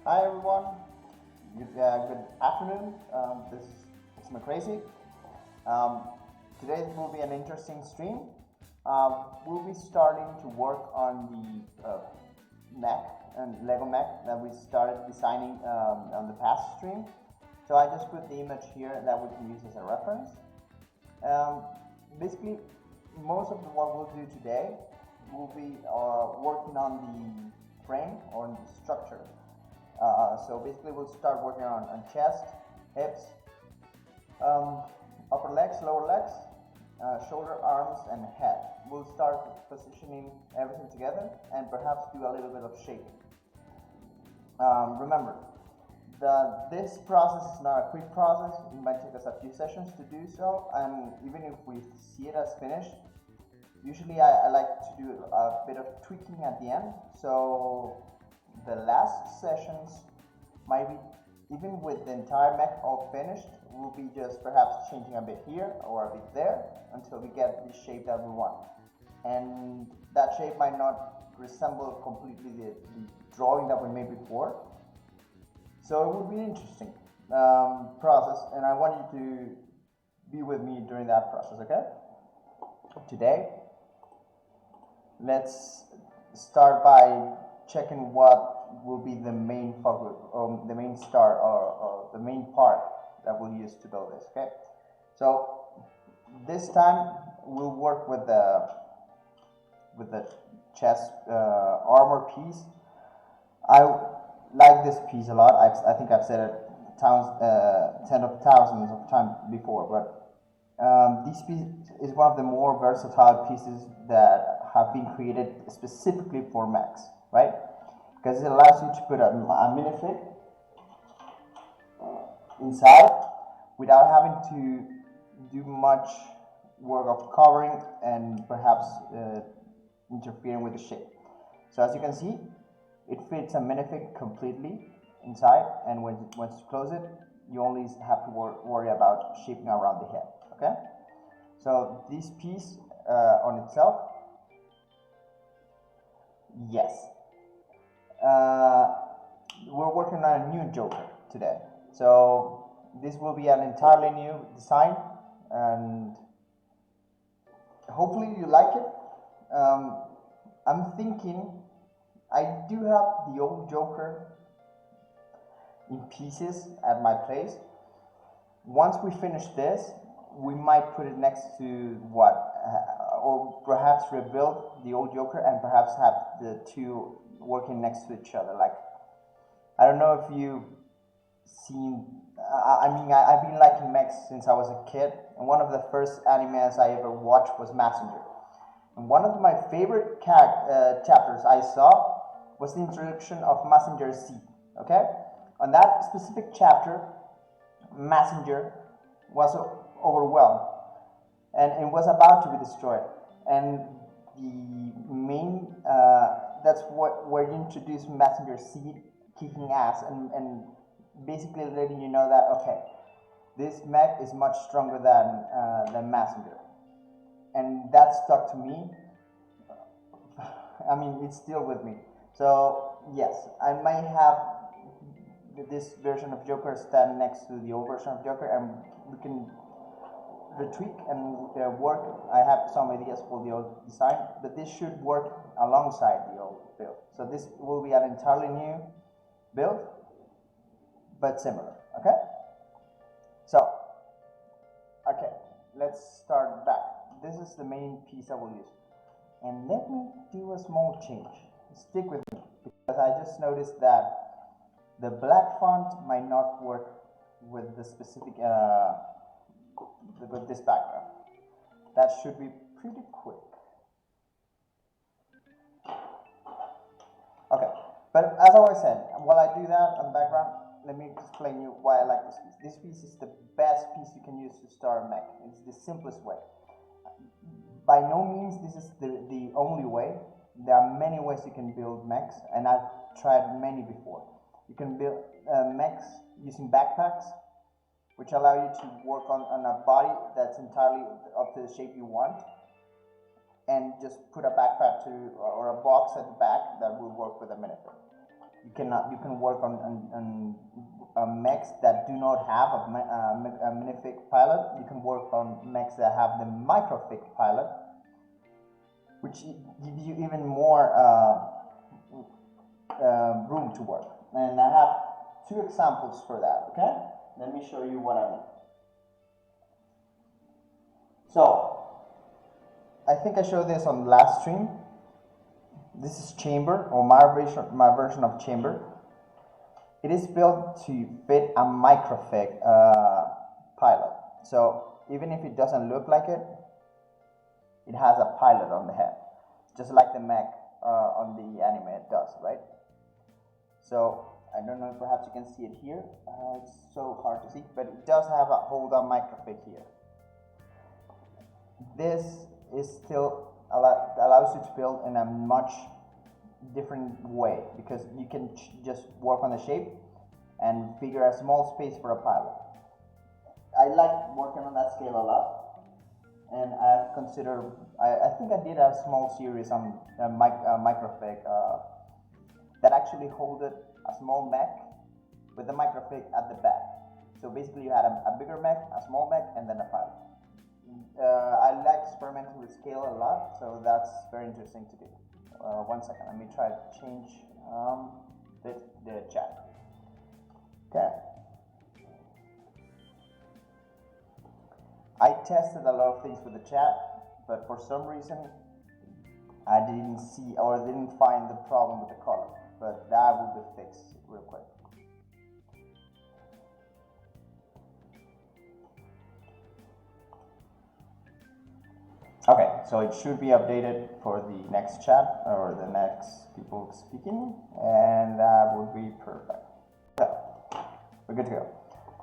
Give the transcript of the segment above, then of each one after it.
Hi everyone, good afternoon. This is McCrazy. Um, Today will be an interesting stream. We'll be starting to work on the mech and Lego mech that we started designing on the past stream. So I just put the image here that we can use as a reference. Basically, most of what we'll do today will be working on the frame or the structure. So basically we'll start working on chest, hips, upper legs, lower legs, shoulder, arms, and head. We'll start positioning everything together and perhaps do a little bit of shaping. Remember, this process is not a quick process. It might take us a few sessions to do so, and even if we see it as finished, usually I like to do a bit of tweaking at the end. So the last sessions might be, even with the entire mech all finished, we'll be just perhaps changing a bit here or a bit there until we get the shape that we want. And that shape might not resemble completely the drawing that we made before. So it would be an interesting process, and I want you to be with me during that process, okay? Today, let's start by checking what will be the main focus, the main start, or the main part that we'll use to build this, okay? So this time we'll work with the chest armor piece. I like this piece a lot. I think I've said it tens of thousands of times before, but this piece is one of the more versatile pieces that have been created specifically for mechs, right? Because it allows you to put a minifig inside without having to do much work of covering and perhaps interfering with the shape. So as you can see, it fits a minifig completely inside, and once you close it, you only have to worry about shaping around the head, okay? So this piece on itself, yes. We're working on a new Joker today. So this will be an entirely new design, and hopefully you like it. I'm thinking I do have the old Joker in pieces at my place. Once we finish this, we might put it next to or perhaps rebuild the old Joker and perhaps have the two working next to each other. Like, I don't know if you've seen, I've been liking mechs since I was a kid, and one of the first animes I ever watched was Messenger. And one of my favorite chapters I saw was the introduction of Messenger Z, okay? On that specific chapter, Messenger was overwhelmed, and it was about to be destroyed. And the main, that's where you introduce Messenger Z kicking ass and basically letting you know that, okay, this mech is much stronger than Messenger. And that stuck to me. I mean, it's still with me. So yes, I might have this version of Joker stand next to the old version of Joker, and we can retweak and work. I have some ideas for the old design, but this should work alongside the old build. So this will be an entirely new build, but similar, okay? So, okay, let's start back. This is the main piece I will use. And let me do a small change. Stick with me, because I just noticed that the black font might not work with the specific, with this background. That should be pretty quick. Okay, but as I was saying, while I do that on the background, let me explain you why I like this piece. This piece is the best piece you can use to start a mech. It's the simplest way. By no means this is the only way. There are many ways you can build mechs, and I've tried many before. You can build mechs using backpacks, which allow you to work on a body that's entirely up to the shape you want, and just put a backpack or a box at the back that will work with a minifig. You can work on mechs that do not have a minifig pilot. You can work on mechs that have the microfig pilot, which gives you even more room to work. And I have two examples for that, okay? Let me show you what I mean. So, I think I showed this on the last stream. This is chamber, or my version of chamber. It is built to fit a microfig pilot. So, even if it doesn't look like it, it has a pilot on the head, just like the mech on the anime it does, right? So, I don't know, perhaps you can see it here. It's so hard to see, but it does have a hold-on microfig here. This is still allows you to build in a much different way, because you can just work on the shape and figure a small space for a pilot. I like working on that scale a lot, and I've considered, I think I did a small series on microfig that actually holded a small mech with a microfig at the back. So basically you had a bigger mech, a small mech, and then a pilot. I like experimenting with scale a lot, so that's very interesting to do. 1 second, let me try to change the chat. Okay. I tested a lot of things with the chat, but for some reason I didn't see or didn't find the problem with the color, but that will be fixed real quick. Okay, so it should be updated for the next chat or the next people speaking, and that would be perfect. So, we're good to go.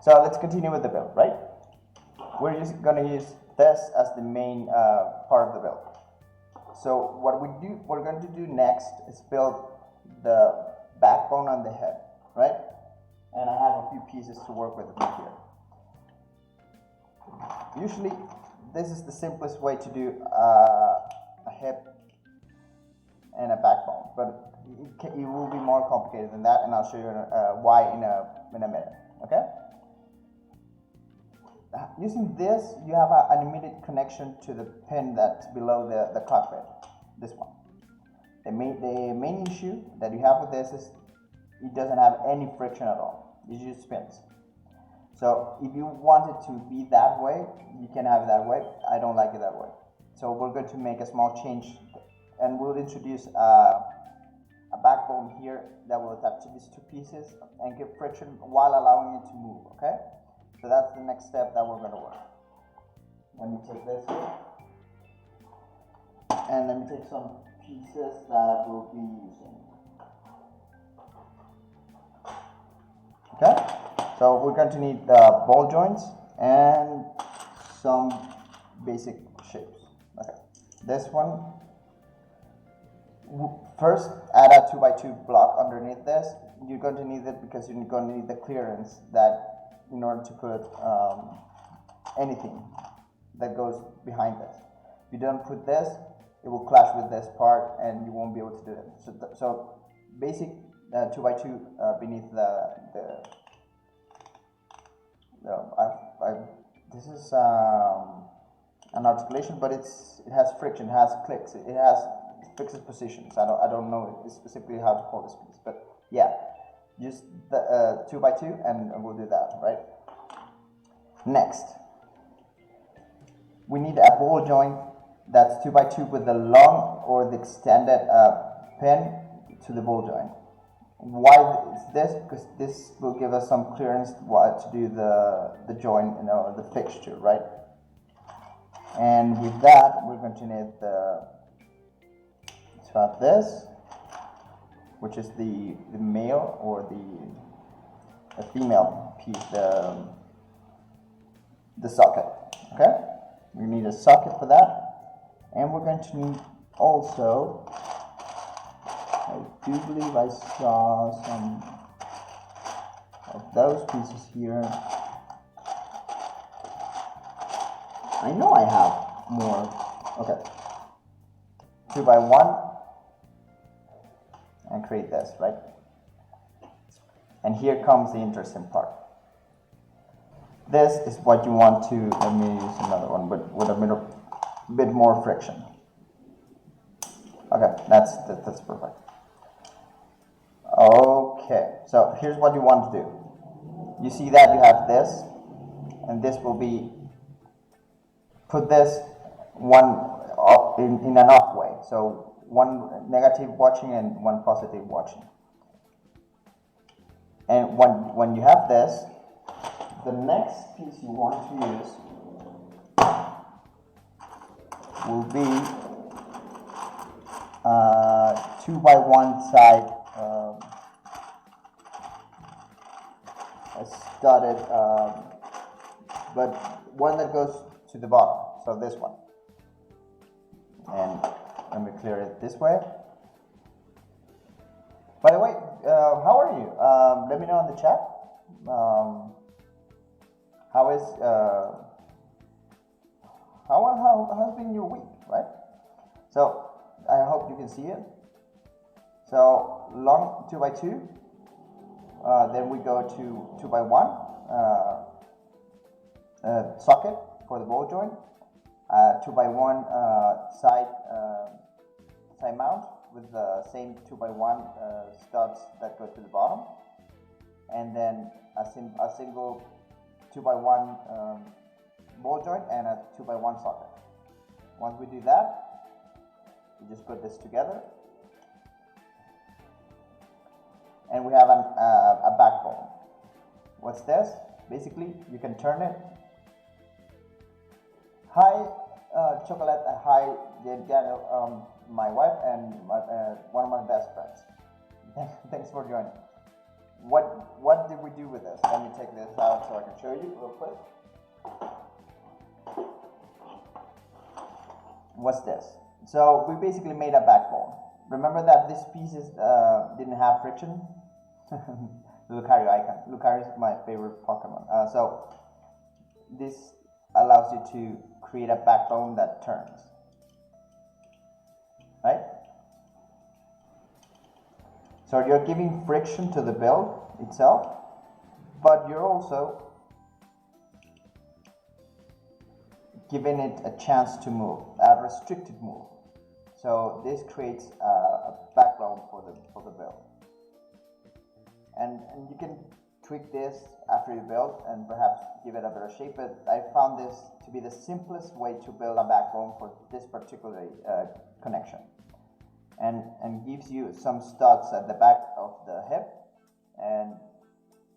So let's continue with the build, right? We're just going to use this as the main part of the build. So what we're going to do next is build the backbone on the head, right? And I have a few pieces to work with here. Usually, this is the simplest way to do a hip and a backbone, but it will be more complicated than that, and I'll show you why in a minute, okay? Using this, you have an immediate connection to the pin that's below the cockpit, this one. The main issue that you have with this is it doesn't have any friction at all. It just spins. So if you want it to be that way, you can have it that way. I don't like it that way. So we're going to make a small change, and we'll introduce a backbone here that will attach to these two pieces and give friction while allowing it to move, okay? So that's the next step that we're going to work. Let me take this here, and let me take some pieces that we'll be using. Okay? So we're going to need the ball joints and some basic shapes. Okay, this one. First, add a 2x2 block underneath this. You're going to need it because you're going to need the clearance that in order to put anything that goes behind this. If you don't put this, it will clash with this part and you won't be able to do it. So basic 2x2 beneath this is an articulation, but it has friction, it has clicks, it has fixed positions. I don't know specifically how to call this piece, but yeah, just the 2x2 and we'll do that, right? Next, we need a ball joint that's 2x2 with the long or the extended pin to the ball joint. Why is this? Because this will give us some clearance to do the joint, the fixture, right? And with that, we're going to need this, which is the male or the female piece, the socket. Okay, we need a socket for that, and we're going to need also. I do believe I saw some of those pieces here. I know I have more. Okay. 2x1 and create this, right? And here comes the interesting part. This is what you want to, let me use another one, but with a bit more friction. Okay, that's perfect. Okay, so here's what you want to do. You see that you have this, and this will be, put this one up in an off way. So one negative watching and one positive watching. And when you have this, the next piece you want to use will be 2x1 side studded, but one that goes to the bottom. So this one. And let me clear it this way. By the way, how are you? Let me know in the chat. How has been your week, right? So I hope you can see it. So long 2x2, then we go to 2x1 socket for the ball joint, 2x1 side mount with the same 2x1 studs that go to the bottom, and then a single 2x1 ball joint and a 2x1 socket. Once we do that, we just put this together, and we have a backbone. What's this? Basically, you can turn it. Hi, Chocolate. Hi, Daniel. My wife and one of my best friends. Thanks for joining. What did we do with this? Let me take this out so I can show you real quick. What's this? So we basically made a backbone. Remember that these pieces didn't have friction? Lucario icon. Lucario is my favorite Pokemon. So this allows you to create a backbone that turns. Right? So you're giving friction to the build itself, but you're also giving it a chance to move, a restricted move. So this creates a backbone for the build. And you can tweak this after you build and perhaps give it a better shape, but I found this to be the simplest way to build a backbone for this particular connection. And gives you some studs at the back of the hip and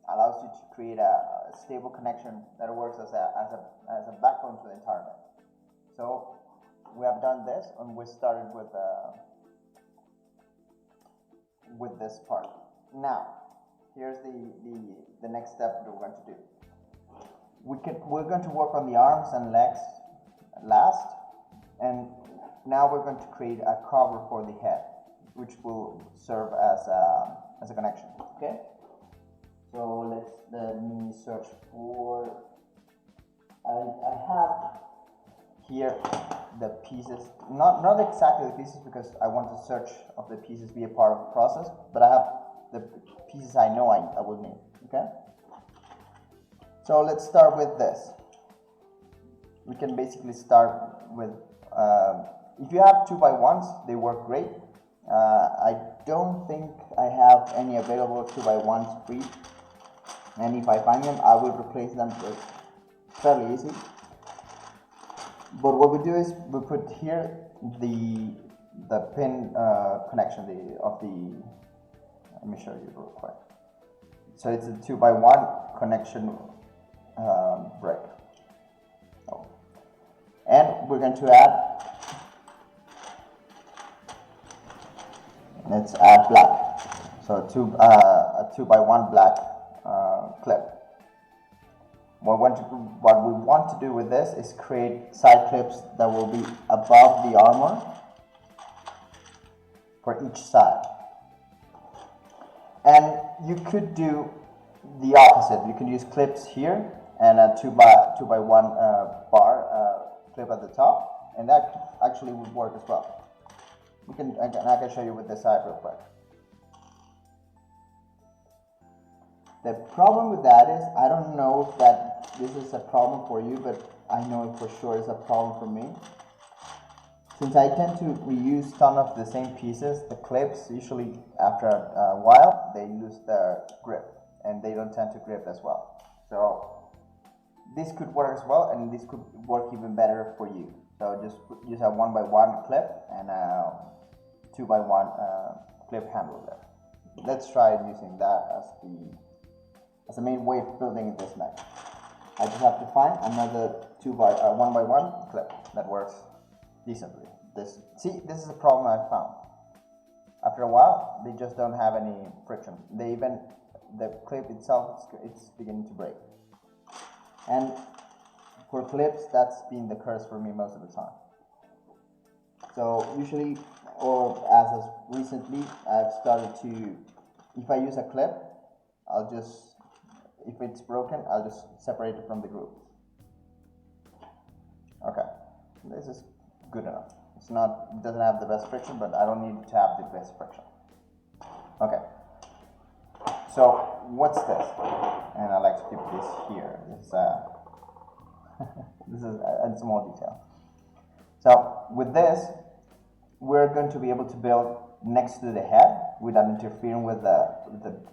allows you to create a stable connection that works as a backbone to the entire bed. So we have done this, and we started with this part. Now, here's the next step that we're going to do. We're going to work on the arms and legs last, and now we're going to create a cover for the head, which will serve as a connection. Okay. So let me search for. I have here the pieces, not exactly the pieces because I want the search of the pieces be a part of the process, but I have the pieces I know I will need. Okay. So let's start with this. We can basically start with. If you have 2x1s, they work great. I don't think I have any available 2x1s free, and if I find them, I will replace them. It's fairly easy. But what we do is we put here the pin connection let me show you real quick. So it's a 2x1 connection brick. Oh. And we're going to add. Let's add black. So a 2x1 black clip. What we want to do with this is create side clips that will be above the armor for each side. And you could do the opposite. You can use clips here and a 2x1 bar clip at the top, and that actually would work as well. I can show you with this side real quick. The problem with that is, I don't know if that this is a problem for you, but I know it for sure is a problem for me. Since I tend to reuse ton of the same pieces, the clips usually after a while they lose their grip and they don't tend to grip as well. So this could work as well, and this could work even better for you. So just use a 1x1 clip and a 2x1 clip handle there. Let's try using that as the main way of building this mech. I just have to find another 1x1 clip that works decently. This is a problem I found. After a while, they just don't have any friction. The clip itself, it's beginning to break. And for clips, that's been the curse for me most of the time. So usually, or as recently, I've started to, if I use a clip, if it's broken, I'll just separate it from the group. Okay, this is good enough. It doesn't have the best friction, but I don't need to have the best friction. Okay, so what's this? And I like to keep this here. This is a small detail. So with this, we're going to be able to build next to the head without interfering with the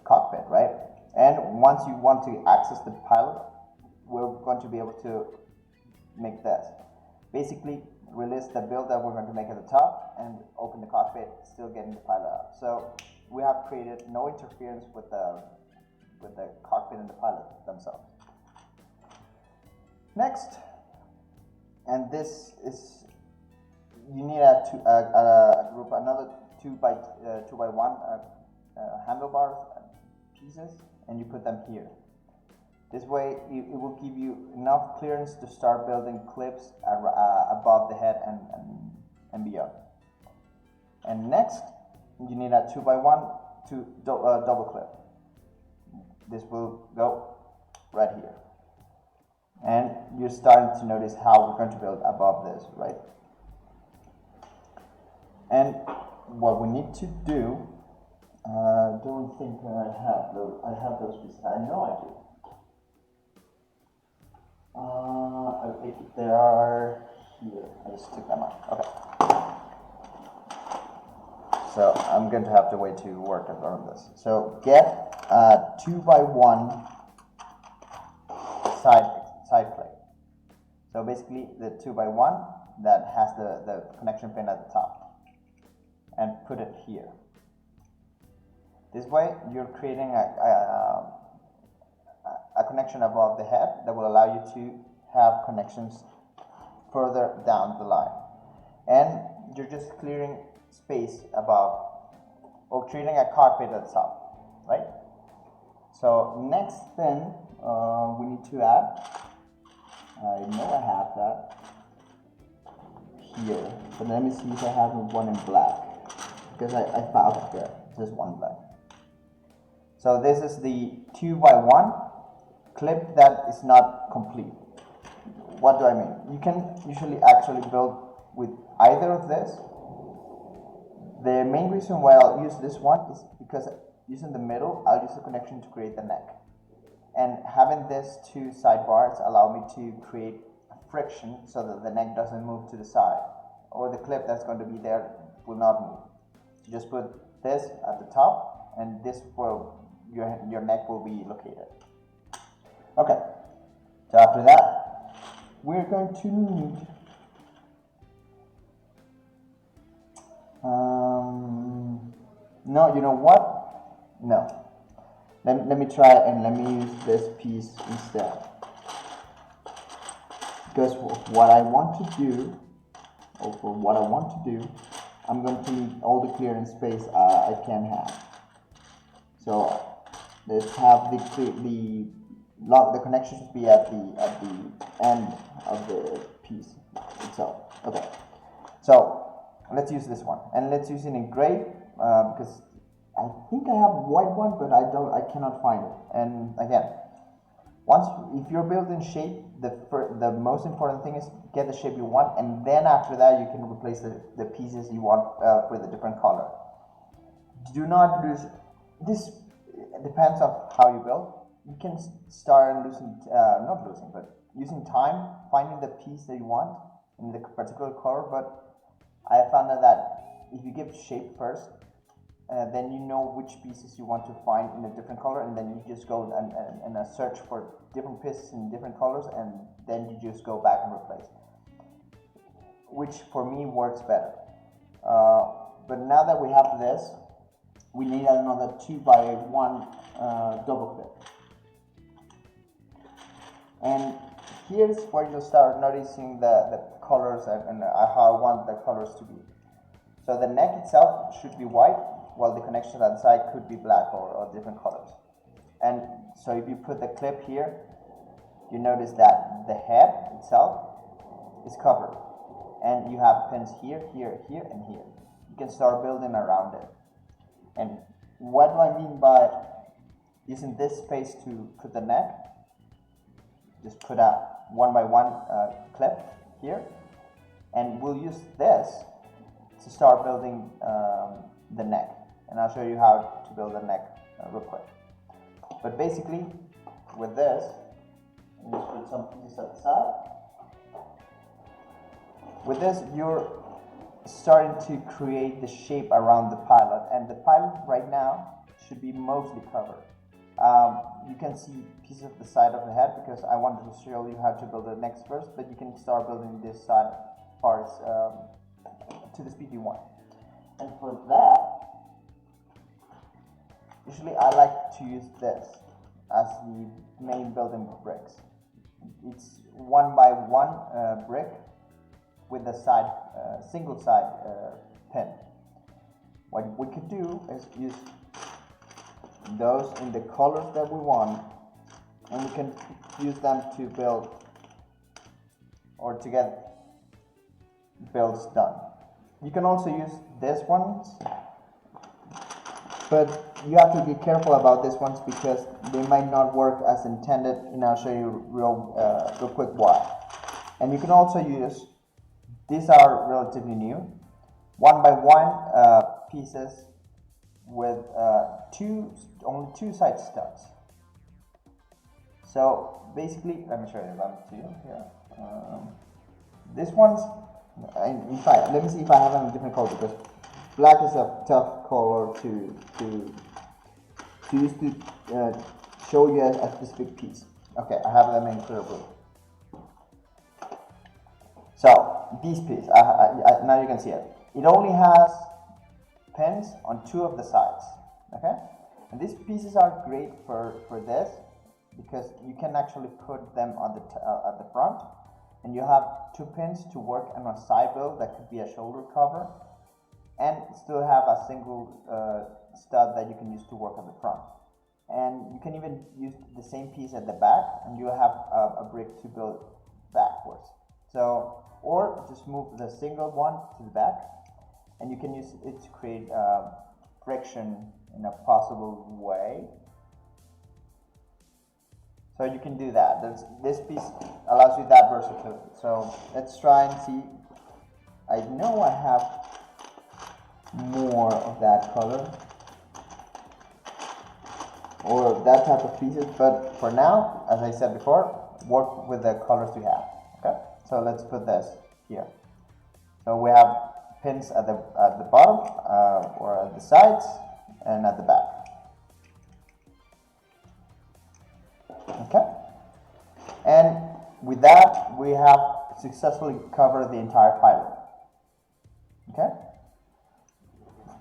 cockpit, right? And once you want to access the pilot, we're going to be able to make this. Basically, release the build that we're going to make at the top and open the cockpit, still getting the pilot out. So we have created no interference with the cockpit and the pilot themselves. Next, and this is, you need another 2x1 handlebars pieces, and you put them here. This way, it will give you enough clearance to start building clips above the head and beyond. And next, you need a 2x1 double clip. This will go right here. And you're starting to notice how we're going to build above this, right? And what we need to do, I don't think I have those pieces. I know I do. I think they are here. I just took them out. Okay. So I'm going to have to wait to work on this. So get a 2x1 side plate. So basically the 2x1 that has the connection pin at the top, and put it here. This way you're creating a connection above the head that will allow you to have connections further down the line, and you're just clearing space above, or creating a cockpit at the top, right? So next thing we need to add, I know I have that here, but let me see if I have one in black, because I found it there, just one black. So this is the 2x1 clip that is not complete. What do I mean? You can usually actually build with either of this. The main reason why I'll use this one is because using the middle, I'll use the connection to create the neck. And having these two sidebars allow me to create friction so that the neck doesn't move to the side, or the clip that's going to be there will not move. You just put this at the top, and this will, your neck will be located. Okay, so after that, we're going to need no, you know what? No. Let me try and let me use this piece instead. Because what I want to do, or for what I want to do, I'm going to need all the clearance space I can have. So let's have the connection should be at the end of the piece itself. Okay. So let's use this one, and let's use it in gray because I think I have a white one, but I cannot find it. And again, if you're building shape, the most important thing is get the shape you want, and then after that you can replace the pieces you want with a different color. Do not lose this. It depends on how you build. you can start losing, not losing, but using time, finding the piece that you want in the particular color. But I found out that if you give shape first, then you know which pieces you want to find in a different color, and then you just go and search for different pieces in different colors, and then you just go back and replace, which for me works better. But now that we have this, we need another 2x1 double clip. And here's where you start noticing the colors and how I want the colors to be. So the neck itself should be white, while the connection on the side could be black or different colors. And so if you put the clip here, you notice that the head itself is covered. And you have pins here, here, here, and here. You can start building around it. And what do I mean by using this space to put the neck? Just put a 1x1 clip here, and we'll use this to start building the neck. And I'll show you how to build the neck real quick. But basically, with this, you just put some pieces at the side. With this, you're starting to create the shape around the pilot, and the pilot right now should be mostly covered. You can see pieces of the side of the head because I wanted to show you how to build the neck first, but you can start building this side parts to the speed you want. And for that, usually I like to use this as the main building bricks. It's 1x1 brick with the side single side pin. What we could do is use those in the colors that we want, and we can use them to build or to get builds done. You can also use these ones, but you have to be careful about these ones because they might not work as intended, and I'll show you real quick why. And you can also use, these are relatively new, 1x1 pieces with only two side studs. So basically, let me show you them to you here. This one's, in fact, let me see if I have them in a different color, because black is a tough color to use to show you a specific piece. Okay, I have them in clear blue. So these pieces, now you can see it. It only has pins on two of the sides. Okay, and these pieces are great for this because you can actually put them on at the front, and you have two pins to work on a side build that could be a shoulder cover, and still have a single stud that you can use to work on the front. And you can even use the same piece at the back, and you have a brick to build backwards. So, or just move the single one to the back, and you can use it to create friction in a possible way. So you can do that. This piece allows you that versatility. So let's try and see. I know I have more of that color or that type of pieces, but for now, as I said before, work with the colors you have. Okay, so let's put this here. So we have pins at the bottom or at the sides and at the back. Okay, and with that we have successfully covered the entire pilot. Okay,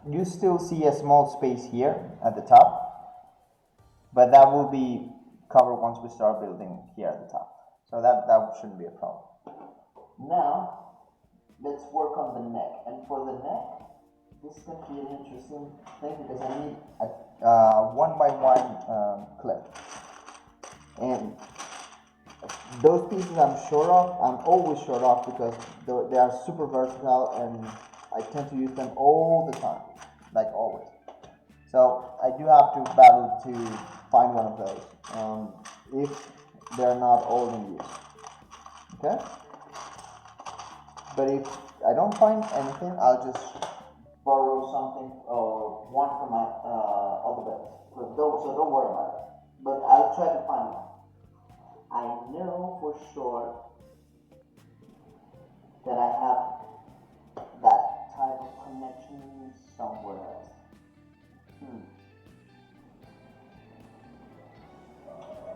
you still see a small space here at the top, but that will be covered once we start building here at the top. So that shouldn't be a problem. Now let's work on the neck, and for the neck, this is going to be an interesting thing because I need a 1x1 clip. And those pieces I'm short of, I'm always short of because they are super versatile and I tend to use them all the time, like always. So I do have to battle to find one of those if they're not all in use. Okay? But if I don't find anything, I'll just borrow something or one from my other bed. So don't worry about it. but I'll try to find one. I know for sure that I have that type of connection somewhere else.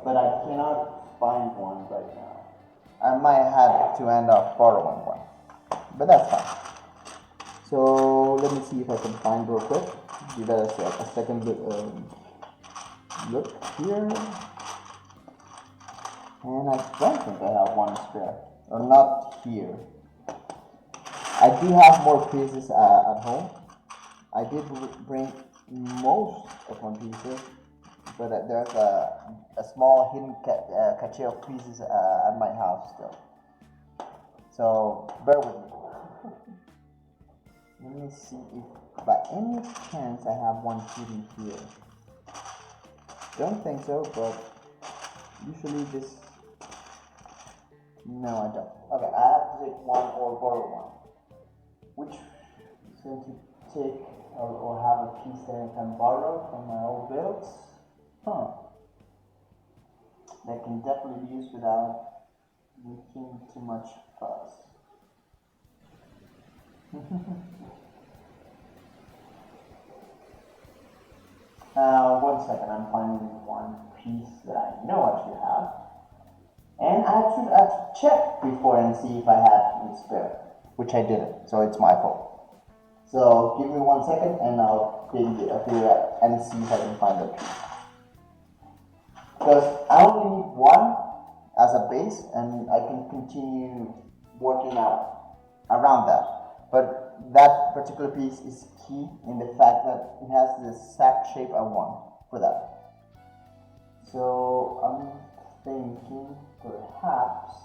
But I cannot find one right now. I might have to end up borrowing one, but that's fine. So let me see if I can find real quick. Give that a second look here. And I don't think I have one spare, or not here. I do have more pieces at home. I did bring most of my pieces, but there's a small hidden cache of pieces at my house still. So bear with me. Let me see if by any chance I have one hidden here. Don't think so, but usually this. No, I don't. Okay, I have to take one or borrow one. Which is going to take or have a piece that I can borrow from my old builds. That can definitely be used without making too much fuss. One second, I'm finding one piece that I know I should have. And I should have checked before and see if I had any spare, which I didn't, so it's my fault. So give me 1 second and I'll figure it out and see if I can find that piece. Because I only need one as a base and I can continue working out around that. But that particular piece is key in the fact that it has the exact shape I want for that. So I'm thinking perhaps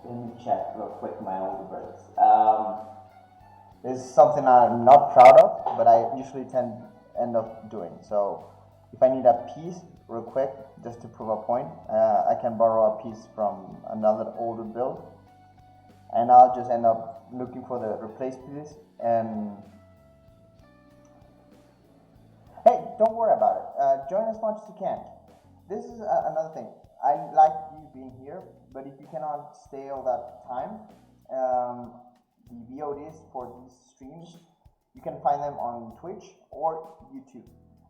let me check real quick my older birds. This is something I'm not proud of, but I usually end up doing. So if I need a piece real quick, just to prove a point, I can borrow a piece from another older build, and I'll just end up looking for the replaced piece. And hey, don't worry about it. Join as much as you can. This is another thing. I like you being here, but if you cannot stay all that time, the VODs for these streams, you can find them on Twitch or YouTube.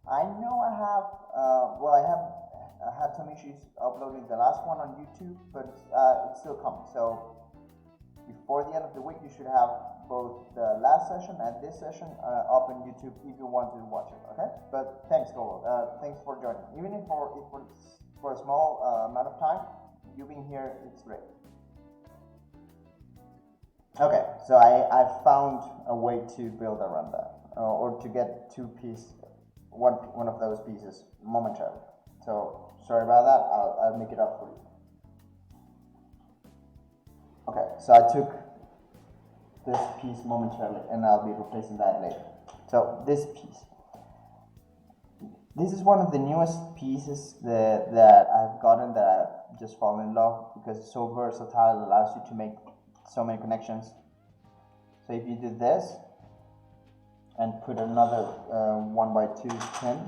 I know I had some issues uploading the last one on YouTube, but it's still coming. So before the end of the week, you should have both the last session and this session up on YouTube if you want to watch it. Okay? But thanks, Golo. Thanks for joining. Even if for a small amount of time, you being here, it's great. Okay, so I found a way to build around that, or to get one of those pieces momentarily. So sorry about that. I'll make it up for you. Okay, so I took this piece momentarily, and I'll be replacing that later. So this piece. This is one of the newest pieces that I've gotten that I've just fallen in love because it's so versatile. It allows you to make so many connections. So if you do this and put another 1x2 pin,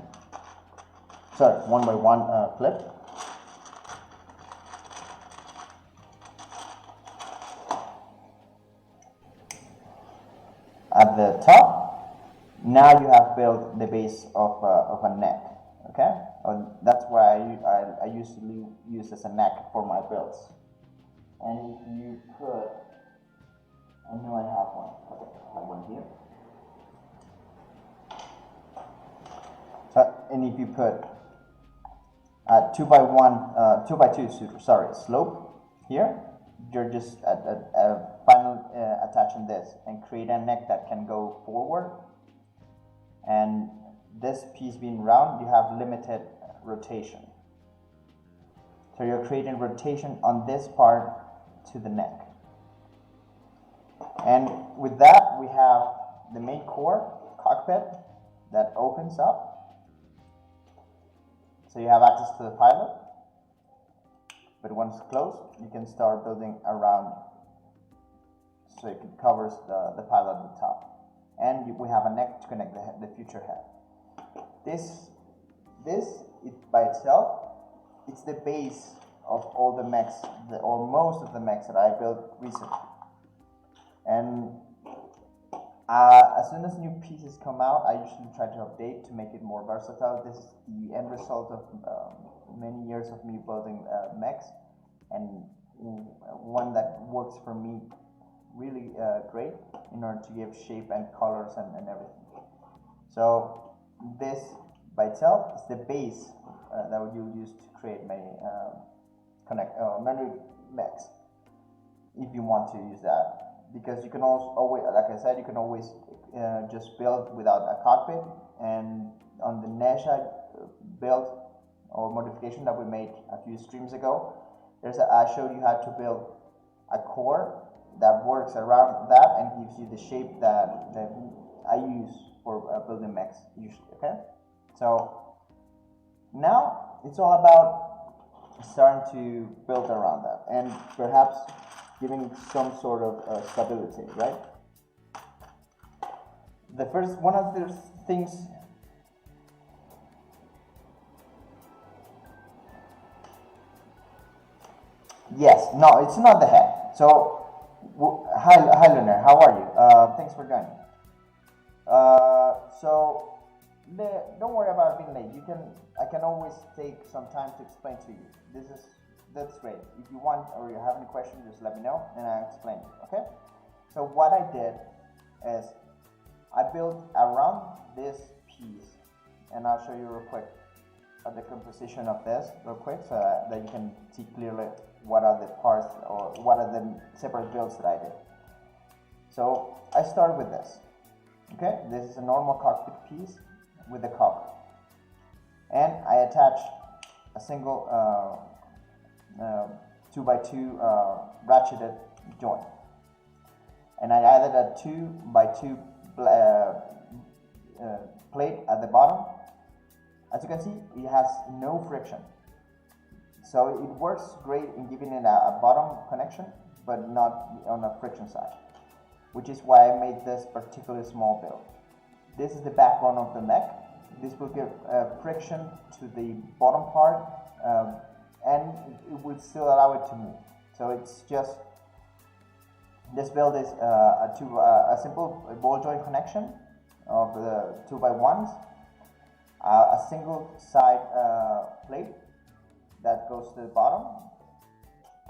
1x1 clip, at the top, now you have built the base of a neck. Okay, that's why I usually use as a neck for my builds. And if you put, I know I have one. Okay, I have one here. So, and if you put 2x2 slope here, you're just final attaching this and create a neck that can go forward. And this piece being round, you have limited rotation. So you're creating rotation on this part to the neck. And with that, we have the main core cockpit that opens up. So you have access to the pilot. But once it's closed, you can start building around, so it covers the pilot at the top. And we have a neck to connect the future head. This this by itself, it's the base of all the mechs, or most of the mechs that I built recently. And as soon as new pieces come out, I usually try to update to make it more versatile. This is the end result of many years of me building mechs, and one that works for me really great in order to give shape and colors and everything. So this by itself is the base that you use to create many many mechs, if you want to use that, because you can always, like I said, you can always just build without a cockpit. And on the Nesha build or modification that we made a few streams ago, I showed you how to build a core that works around that and gives you the shape that I use for building mechs usually. Okay, so now it's all about starting to build around that and perhaps giving some sort of stability, right? The first one of the things yes, no, it's not the head. So hi Lunar, how are you? Thanks for joining. So don't worry about being late. I can always take some time to explain to you. That's great. If you want or you have any questions, just let me know and I'll explain it. Okay. So what I did is I built around this piece, and I'll show you real quick the composition of this real quick, so that you can see clearly what are the parts or what are the separate builds that I did. So I started with this. Okay, this is a normal cockpit piece with a cover, and I attached a single 2x2 ratcheted joint, and I added a 2x2 plate at the bottom. As you can see, it has no friction, so it works great in giving it a bottom connection, but not on a friction side, which is why I made this particularly small build. This is the backbone of the mech. This will give friction to the bottom part, and it will still allow it to move. So it's just, this build is a simple ball joint connection of the 2x1s, a single side plate that goes to the bottom,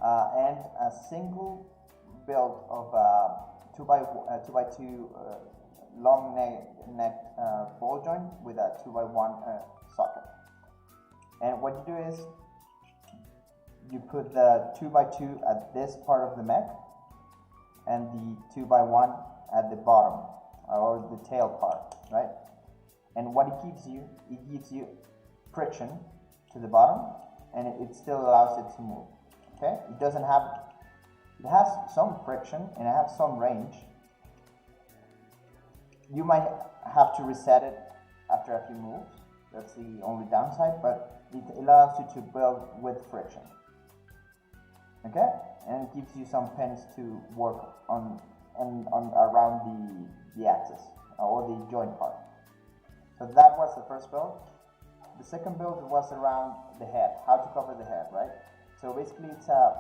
and a single build of 2x2 long neck ball joint with a 2x1 socket. And what you do is you put the 2x2 at this part of the mech and the 2x1 at the bottom or the tail part, right? And what it gives you friction to the bottom, and it still allows it to move. Okay, it has some friction and it has some range. You might have to reset it after a few moves. That's the only downside, but it allows you to build with friction. Okay, and it gives you some pins to work on around the axis or the joint part. So that was the first build. The second build was around the head, how to cover the head, right? So basically it's a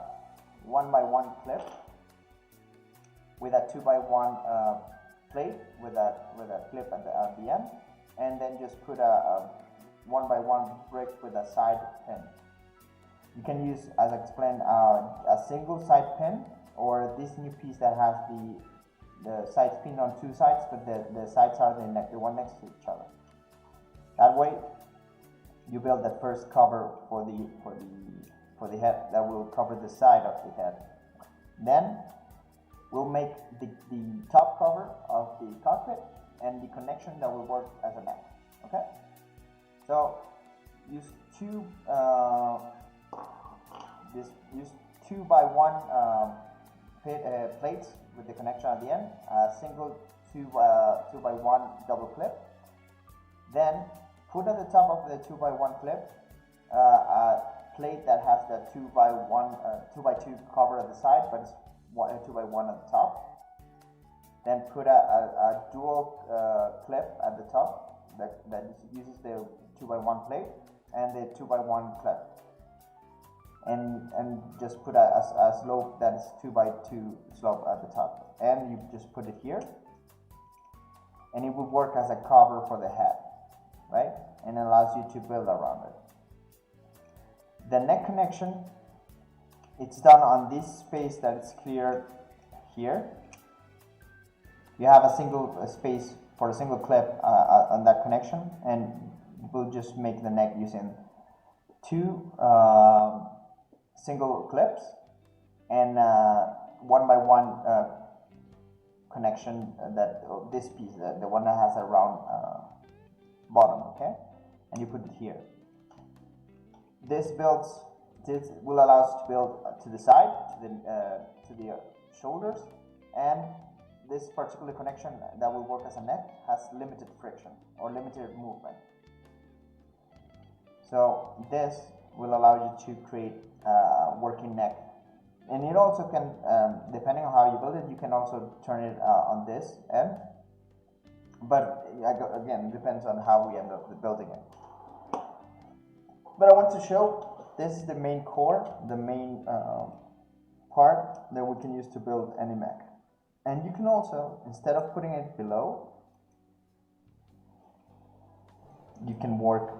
1x1 clip with a 2x1 plate with a clip at the end, and then just put a 1x1 brick with a side pin. You can use, as I explained, a single side pin, or this new piece that has the sides pinned on two sides, but the sides are the one next to each other. That way, you build the first cover for the head that will cover the side of the head. Then we'll make the top cover of the cockpit and the connection that will work as a mech. Okay. So use two 2x1 plates with the connection at the end. A single 2x1 double clip. Then put at the top of the 2x1 clip a plate that has the 2x2 cover at the side, but it's 2x1 at the top. Then put a dual clip at the top that uses the 2x1 plate and the 2x1 clip, and just put a slope that is 2x2 slope at the top, and you just put it here, and it will work as a cover for the head, right? And it allows you to build around it. The neck connection, it's done on this space that is cleared here. You have a single space for a single clip on that connection, and we'll just make the neck using 2 single clips and 1x1 connection, that this piece, the one that has a round bottom, okay? And you put it here. This will allow us to build to the side, to the shoulders, and this particular connection that will work as a neck has limited friction or limited movement. So this will allow you to create a working neck, and it also can, depending on how you build it, you can also turn it on this end. But again, it depends on how we end up building it. But I want to show, this is the main core, the main part that we can use to build any mech. And you can also, instead of putting it below, you can work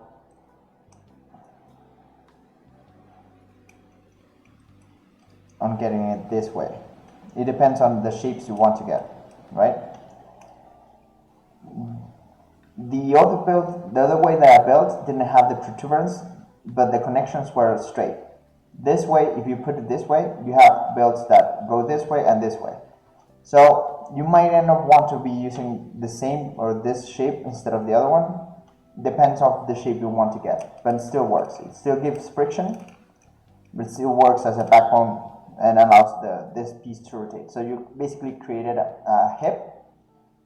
on getting it this way. It depends on the shapes you want to get, right? The other way that I built didn't have the protuberance, but the connections were straight. This way, if you put it this way, you have builds that go this way and this way. So you might end up want to be using the same or this shape instead of the other one. Depends on the shape you want to get, but it still works. It still gives friction, but it still works as a backbone and allows this piece to rotate. So you basically created a hip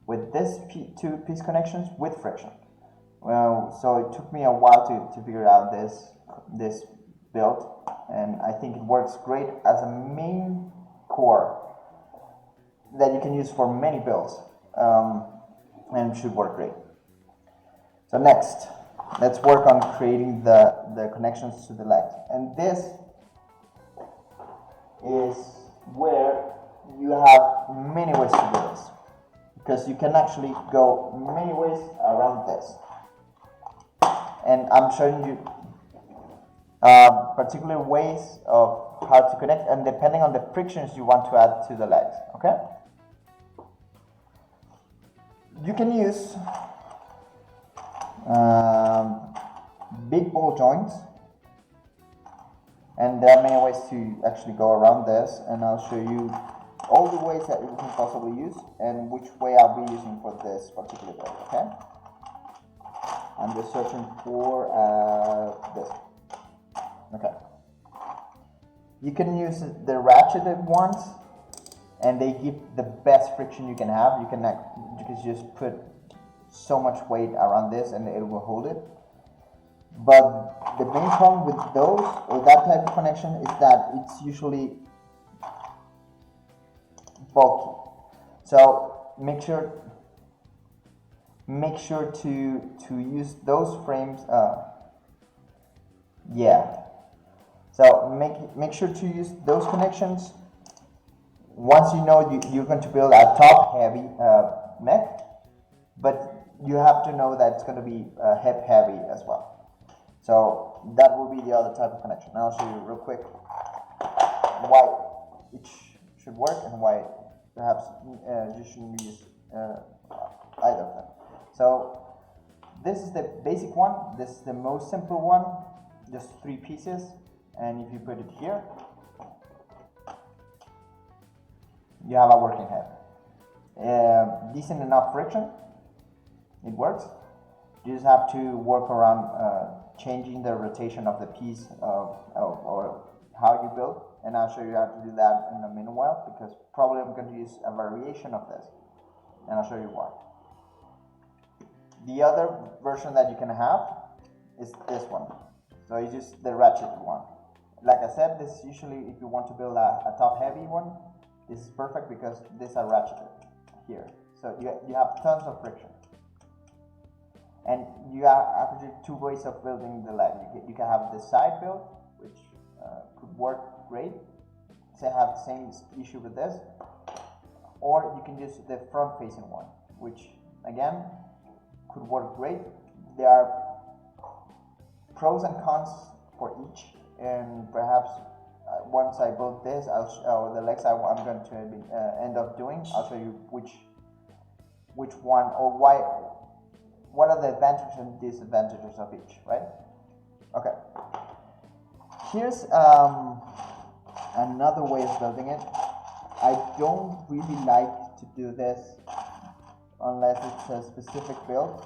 with this 2 piece connections with friction. Well, so it took me a while to figure out this build, and I think it works great as a main core that you can use for many builds, and should work great. So next, let's work on creating the connections to the legs, and this is where you have many ways to do this, because you can actually go many ways around this. And I'm showing you particular ways of how to connect, and depending on the frictions you want to add to the legs, okay? You can use big ball joints, and there are many ways to actually go around this, and I'll show you all the ways that you can possibly use and which way I'll be using for this particular build, okay? I'm just searching for this. Okay. You can use the ratcheted ones, and they give the best friction you can have. You can just put so much weight around this and it will hold it. But the main problem with those or that type of connection is that it's usually bulky. So make sure to use those frames. So make sure to use those connections once you know you're going to build a top heavy mech, but you have to know that it's going to be hip heavy as well. So that will be the other type of connection. I'll show you real quick why it should work and why perhaps you shouldn't use either of them. So this is the basic one. This is the most simple one, just 3 pieces, and if you put it here, you have a working head. Decent enough friction, it works. You just have to work around changing the rotation of the piece or how you build, and I'll show you how to do that in a minute while, because probably I'm going to use a variation of this, and I'll show you why. The other version that you can have is this one. So it's just the ratchet one. Like I said, this usually, if you want to build a top heavy one, this is perfect because these are ratcheted here. So you have tons of friction. And you have actually two ways of building the leg. You can have the side build, which could work great. Say have the same issue with this, or you can use the front-facing one, which again could work great. There are pros and cons for each, and perhaps once I build this, the legs I'm going to end up doing, I'll show you which one or why. What are the advantages and disadvantages of each, right? Okay. Here's another way of building it. I don't really like to do this unless it's a specific build.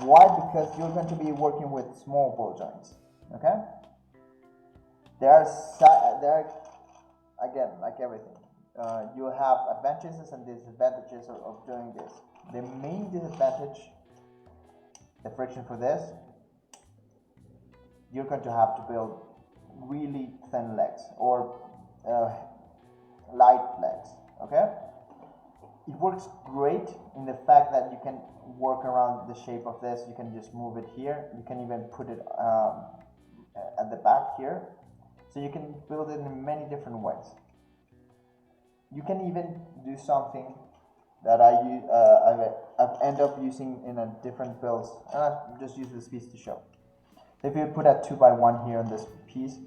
Why? Because you're going to be working with small ball joints, okay? There are again, like everything, you have advantages and disadvantages of doing this. The main disadvantage, the friction for this, you're going to have to build really thin legs or light legs, okay? It works great in the fact that you can work around the shape of this. You can just move it here. You can even put it at the back here. So you can build it in many different ways. You can even do something that I've ended up using in a different builds. And I've just used this piece to show. So if you put a 2x1 here on this piece,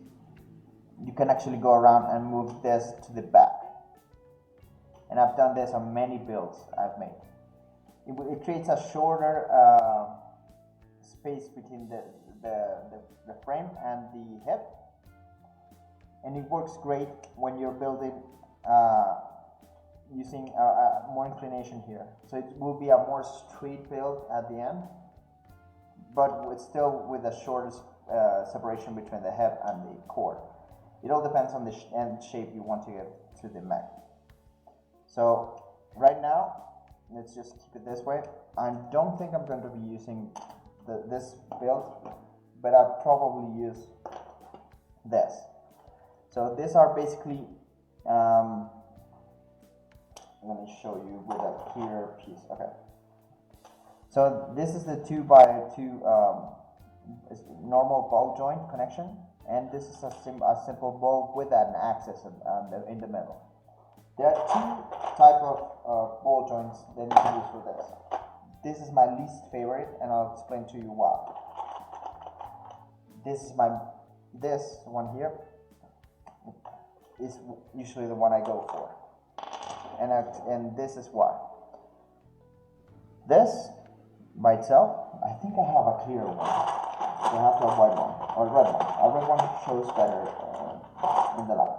you can actually go around and move this to the back. And I've done this on many builds I've made. It creates a shorter space between the frame and the hip. And it works great when you're building using more inclination here. So it will be a more straight build at the end, but still with the shortest separation between the hip and the core. It all depends on the end shape you want to get to the mech. So right now, let's just keep it this way. I don't think I'm going to be using this build, but I'll probably use this. So these are basically, I'm going to show you with a clear piece. Okay. So this is the 2x2 normal ball joint connection, and this is a simple ball with an axis in the middle. There are two types of ball joints that you can use for this. This is my least favorite, and I'll explain to you why. This one here is usually the one I go for, and this is why. This by itself, I think I have a clear one. So I have to have a white one or a red one. A red one shows better in the light.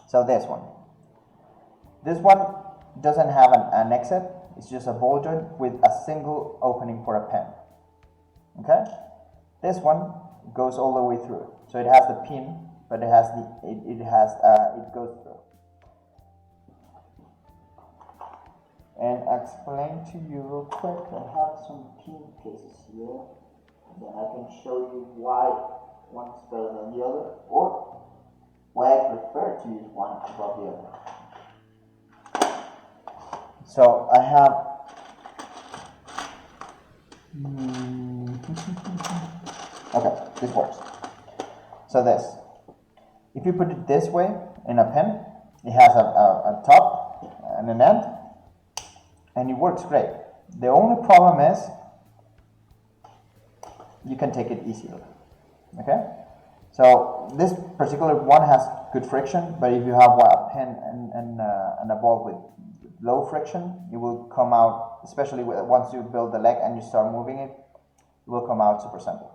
So this one doesn't have an exit. It's just a ball joint with a single opening for a pen. Okay, this one goes all the way through. So it has the pin, but it goes through. And I'll explain to you real quick. I have some pin cases here, and then I can show you why one is better than the other, or why I prefer to use one above the other. So I have okay, this works. So if you put it this way in a pen, it has a top and an end, and it works great. The only problem is you can take it easily. Okay? So this particular one has good friction, but if you have a pen and a ball with low friction, it will come out, especially once you build the leg and you start moving it, it will come out super simple.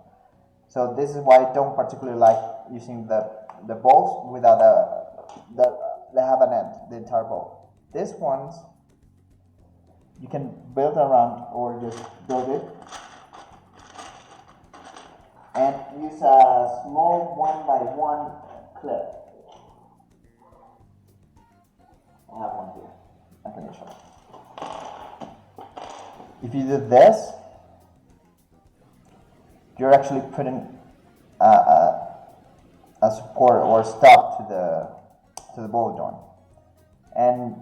So this is why I don't particularly like using the balls without they have an end, the entire ball. These ones, you can build around or just build it and use a small 1x1 clip. I have one here. I can show you. If you do this, you're actually putting a support or a stop to the ball joint, and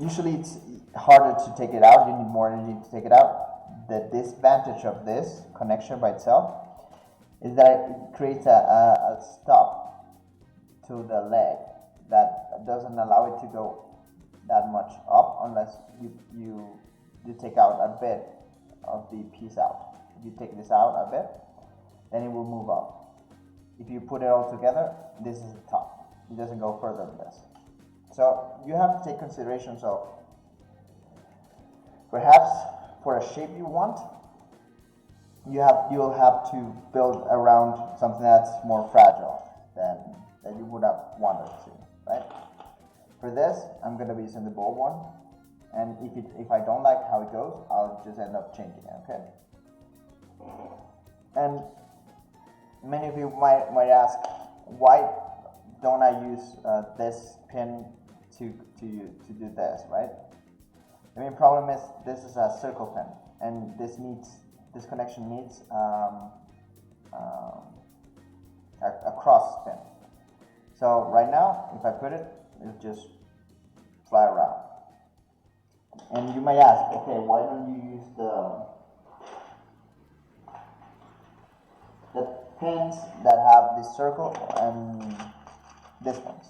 usually it's harder to take it out. You need more energy to take it out. The disadvantage of this connection by itself is that it creates a stop to the leg that doesn't allow it to go that much up unless you take out a bit of the piece out. If you take this out a bit, then it will move up. If you put it all together, this is the top. It doesn't go further than this. So you have to take considerations of perhaps for a shape you want, you'll have to build around something that's more fragile than you would have wanted to, right? For this, I'm going to be using the bold one, and if I don't like how it goes, I'll just end up changing it, okay? And many of you might ask, why don't I use this pin to do this, right? The main problem is this is a circle pin, and this connection needs a cross pin. So right now, if I put it, it'll just fly around. And you might ask, okay, why don't you use the pins that have this circle and this ones,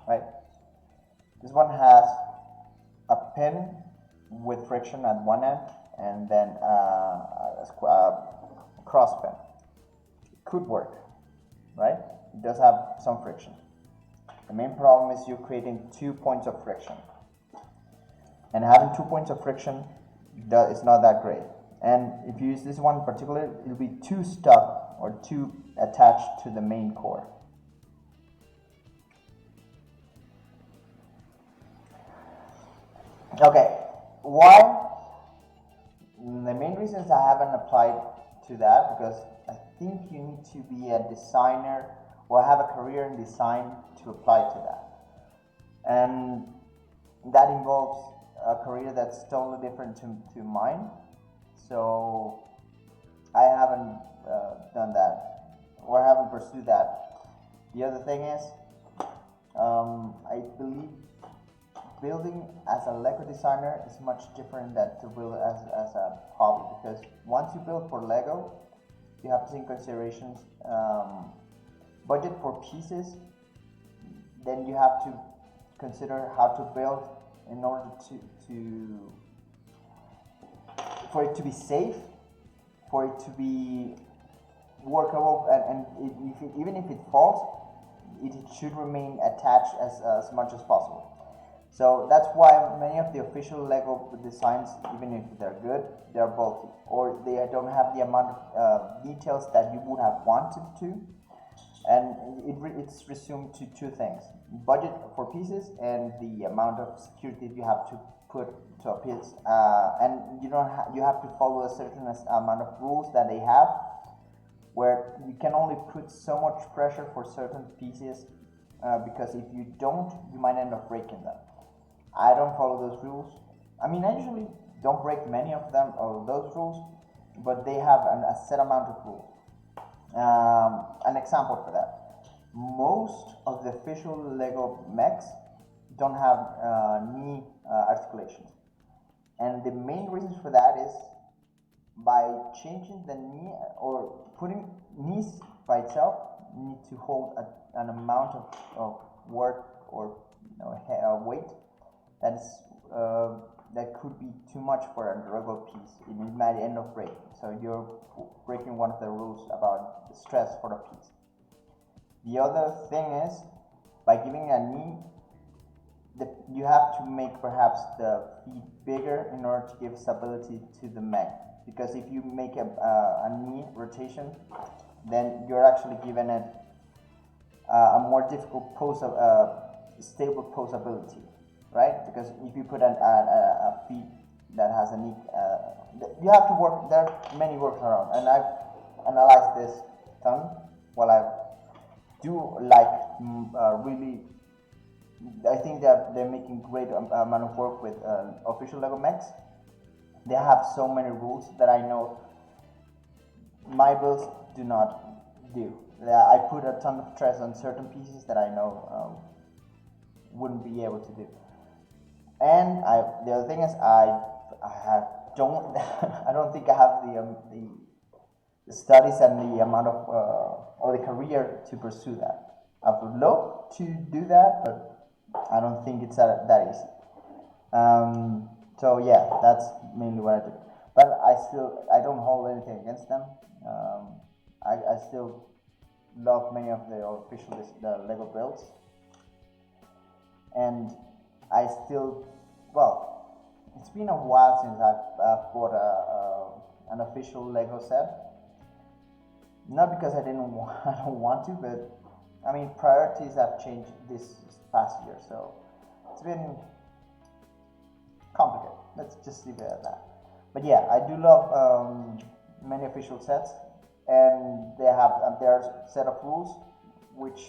right? This one has a pin with friction at one end and then a cross pin. It could work, right? It does have some friction. The main problem is you're creating 2 points of friction. And having 2 points of friction is not that great. And if you use this one in particular, it'll be too stuck or too attached to the main core. Okay, why? The main reasons I haven't applied to that, because I think you need to be a designer or have a career in design to apply to that. And that involves a career that's totally different to mine. So I haven't done that, or haven't pursued that. The other thing is, I believe building as a Lego designer is much different than to build as a hobby, because once you build for Lego, you have to take considerations, budget for pieces, then you have to consider how to build in order for it to be safe, for it to be workable, and even if it falls, it should remain attached as much as possible. So that's why many of the official Lego designs, even if they're good, they're bulky, or they don't have the amount of details that you would have wanted to. And it's resumed to two things: budget for pieces and the amount of security you have to put to a piece. And you have to follow a certain amount of rules that they have, where you can only put so much pressure for certain pieces, because if you don't, you might end up breaking them. I don't follow those rules. I mean, I usually don't break many of those rules, but they have a set amount of rules. An example for that: most of the official Lego mechs don't have knee articulations, and the main reason for that is by changing the knee or putting knees by itself need to hold an amount of work or weight that could be too much for a regular piece. It might end up breaking. So you're breaking one of the rules about the stress for the piece. The other thing is, by giving a knee, you have to make perhaps the feet bigger in order to give stability to the mech. Because if you make a knee rotation, then you're actually given it a more difficult stable posability. Right? Because if you put a feet that has a knee, you have to work. There are many workarounds, and I've analyzed this ton. While I do like really, I think that they're making great amount of work with official Lego mechs. They have so many rules that I know my builds do not do. I put a ton of stress on certain pieces that I know wouldn't be able to do. And the other thing is I don't I don't think I have the studies and the amount of or the career to pursue that. I would love to do that, but I don't think it's that easy. So yeah, that's mainly what I do. But I don't hold anything against them. I still love many of the the Lego builds, and I still, well, it's been a while since I've bought an official Lego set. Not because I don't want to, but I mean priorities have changed this past year, so it's been complicated. Let's just leave it at that. But yeah, I do love many official sets, and they have their set of rules, which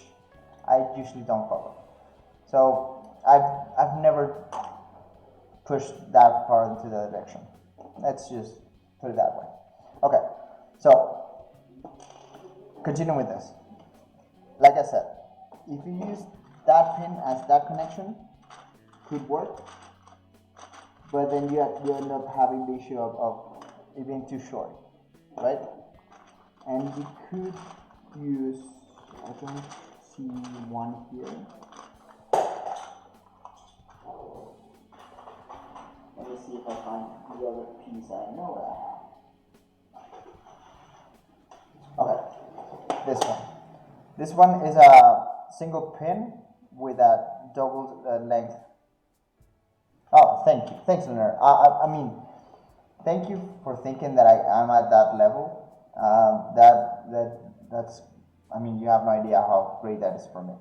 I usually don't follow. So I've never pushed that far into the direction. Let's just put it that way. Okay, so continue with this. Like I said, if you use that pin as that connection, could work, but then you end up having the issue of it being too short, right? And you could use, I don't see one here. Let me see if I find the other piece I know that I have. Okay, this one. This one is a single pin with a double length. Oh, thank you. Thanks, Leonard. I mean, thank you for thinking that I'm at that level. That's. I mean, you have no idea how great that is for me.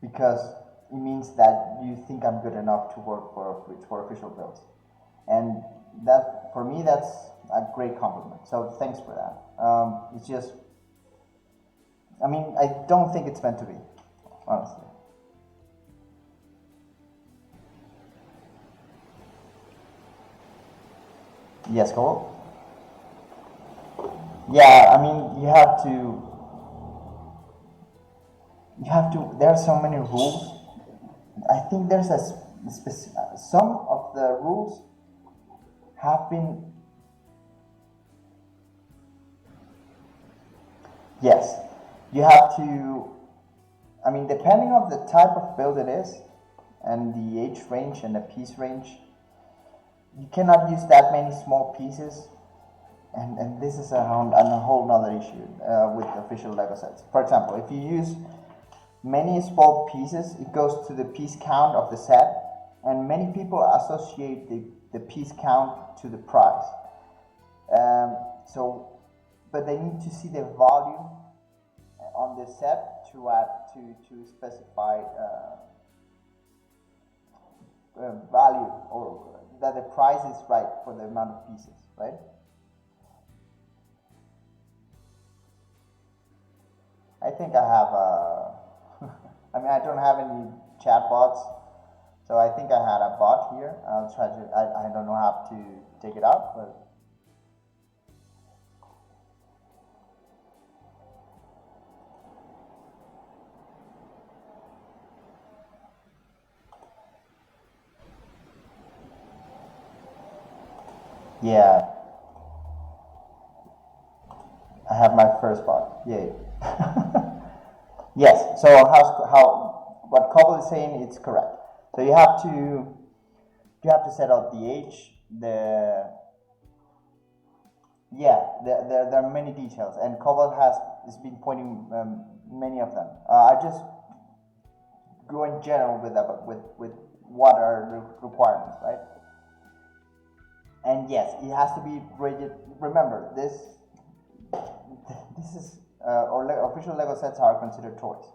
Because it means that you think I'm good enough to work for official builds, and that for me that's a great compliment. So thanks for that. It's just. I mean, I don't think it's meant to be, honestly. Yes, Cole? Yeah, I mean, you have to, there are so many rules. I think there's some of the rules have been, yes, you have to, I mean, depending on the type of build it is, and the age range and the piece range, you cannot use that many small pieces, and this is a whole nother issue with official Lego sets. For example, if you use many small pieces, it goes to the piece count of the set, and many people associate the piece count to the price. But they need to see the volume on the set to add to specify value, or that the price is right for the amount of pieces, right? I think I have I mean, I don't have any chat bots, so I think I had a bot here. I'll try to, I don't know how to take it out, but yeah, I have my first bot. Yay. Yes. So what Cobble is saying, it's correct. So you have to set out the age, there are many details, and Cobble has been pointing many of them. I just go in general with what are the requirements, right? And yes, it has to be rated. Remember, this is official Lego sets are considered toys.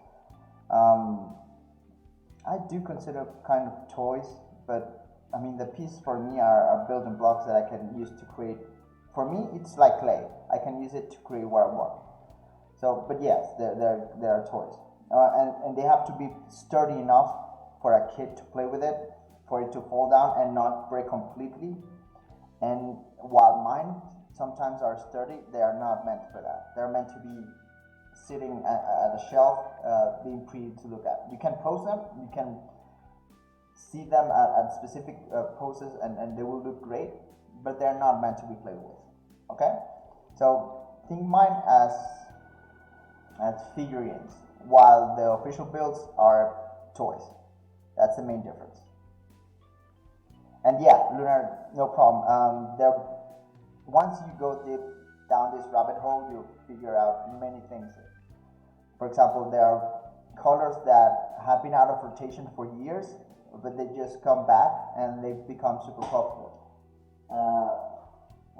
I do consider kind of toys, but I mean the pieces for me are building blocks that I can use to create. For me, it's like clay. I can use it to create what I want. So, but yes, there are toys, and they have to be sturdy enough for a kid to play with it, for it to fall down and not break completely. And while mine sometimes are sturdy, they are not meant for that. They're meant to be sitting at a shelf, being pretty to look at. You can pose them, you can see them at specific poses, and they will look great, but they're not meant to be played with. Okay, so think mine as figurines, while the official builds are toys. That's the main difference. And yeah, Lunar, no problem. Once you go deep down this rabbit hole, you'll figure out many things. For example, there are colors that have been out of rotation for years, but they just come back and they become super popular.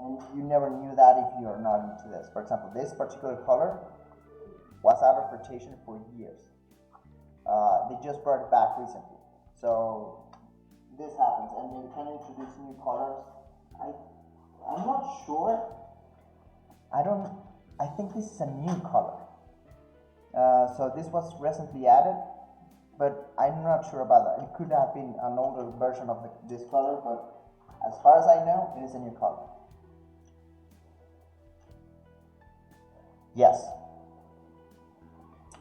And you never knew that if you're not into this. For example, this particular color was out of rotation for years. They just brought it back recently. So this happens, and they can introduce new colors. I'm not sure. I think this is a new color. So this was recently added, but I'm not sure about that. It could have been an older version of this color, but as far as I know, it is a new color. Yes,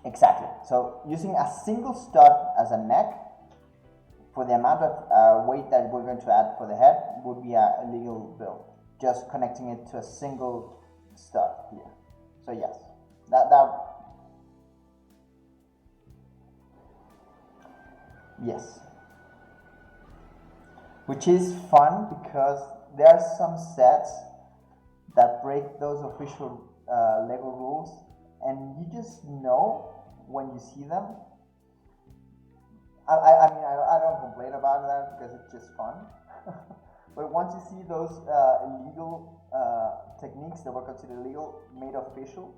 exactly. So using a single stud as a neck for the amount of weight that we're going to add for the head would be a legal build. Just connecting it to a single stud here. So yes, yes, which is fun because there are some sets that break those official Lego rules, and you just know when you see them. I mean, I don't complain about that because it's just fun. But once you see those illegal techniques that were considered illegal made official,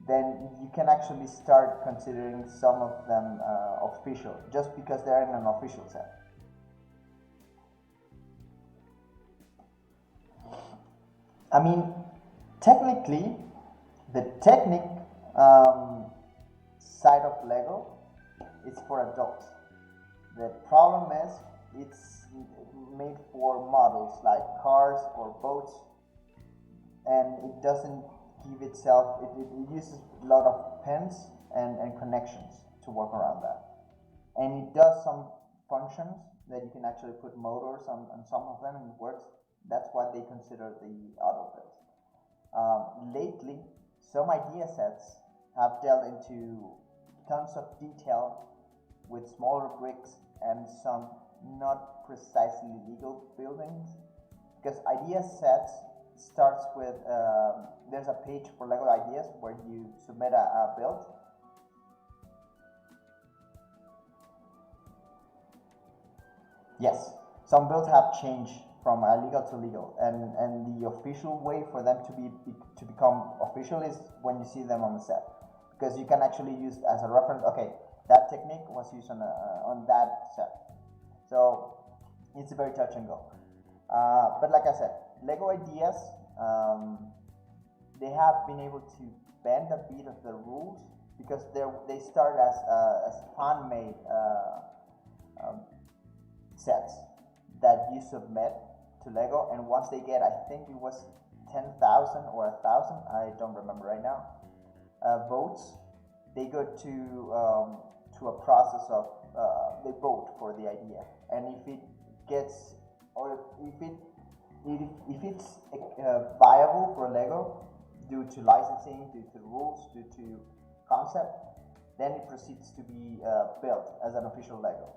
then you can actually start considering some of them official just because they're in an official set. I mean, technically, the technique side of Lego is for adults. The problem is it's made for models like cars or boats, and it doesn't give itself, it uses a lot of pins and connections to work around that. And it does some functions that you can actually put motors on some of them and it works. That's what they consider the auto builds. Lately, some idea sets have delved into tons of detail with smaller bricks and some not precisely legal buildings, because idea sets starts with there's a page for Lego ideas where you submit a build. Yes, some builds have changed from illegal to legal, and the official way for them to become official is when you see them on the set, because you can actually use as a reference. Okay, that technique was used on that set, so it's a very touch and go. But like I said, Lego ideas, they have been able to bend a bit of the rules because they start as fan-made sets that you submit to Lego, and once they get, I think it was 10,000 or 1,000, I don't remember right now, votes, they go to a process of they vote for the idea, and if it gets, or if it's viable for Lego due to licensing, due to rules, due to concept, then it proceeds to be built as an official Lego.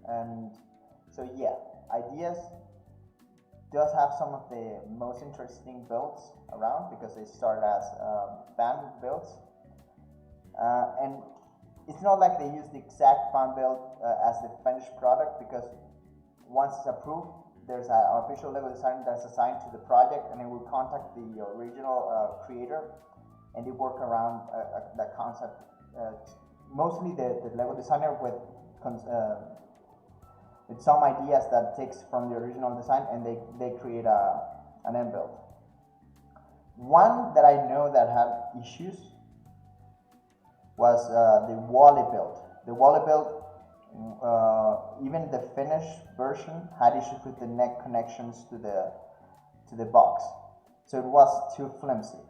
And so yeah, ideas does have some of the most interesting builds around because they start as fan builds, and it's not like they use the exact fan build as the finished product, because once it's approved, there's an official Lego designer that's assigned to the project, and it will contact the original creator, and they work around that concept. Mostly the Lego designer with some ideas that takes from the original design, and they create an end build. One that I know that had issues was the Wally build. The Wally build, even the finished version had issues with the neck connections to the box, so it was too flimsy,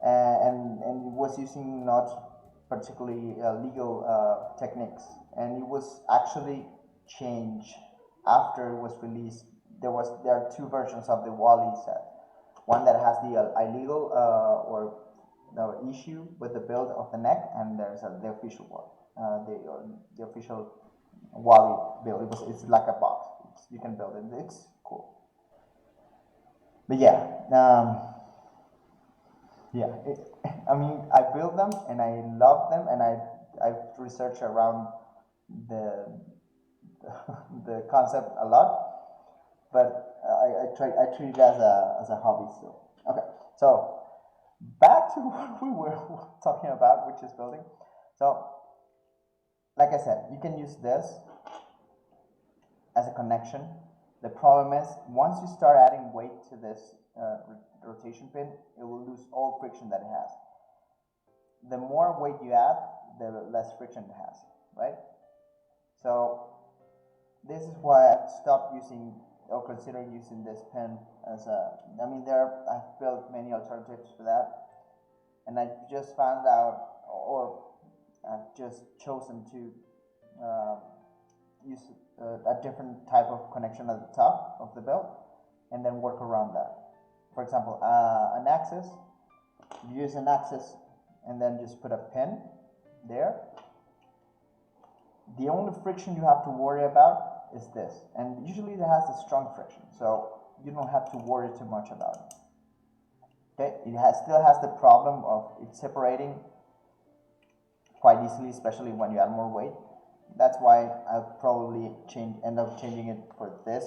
and it was using not particularly legal techniques, and it was actually change after it was released. There are two versions of the Wally set. One that has the illegal or the issue with the build of the neck, and there's the official one, the official Wally build. It's like a box. You can build it. It's cool. But yeah, I mean, I build them and I love them, and I've researched around the concept a lot, but I treat it as a hobby still. Okay, so back to what we were talking about, which is building. So, like I said, you can use this as a connection. The problem is, once you start adding weight to this rotation pin, it will lose all friction that it has. The more weight you add, the less friction it has, right? So this is why I've stopped using or consider using this pin as a, I mean, I've built many alternatives for that, and I just found out, or I've just chosen to use a different type of connection at the top of the belt, and then work around that. For example, an axis, you use an axis and then just put a pin there. The only friction you have to worry about is this, and usually it has a strong friction, so you don't have to worry too much about it. Okay, it still has the problem of it separating quite easily, especially when you add more weight. That's why I'll probably end up changing it for this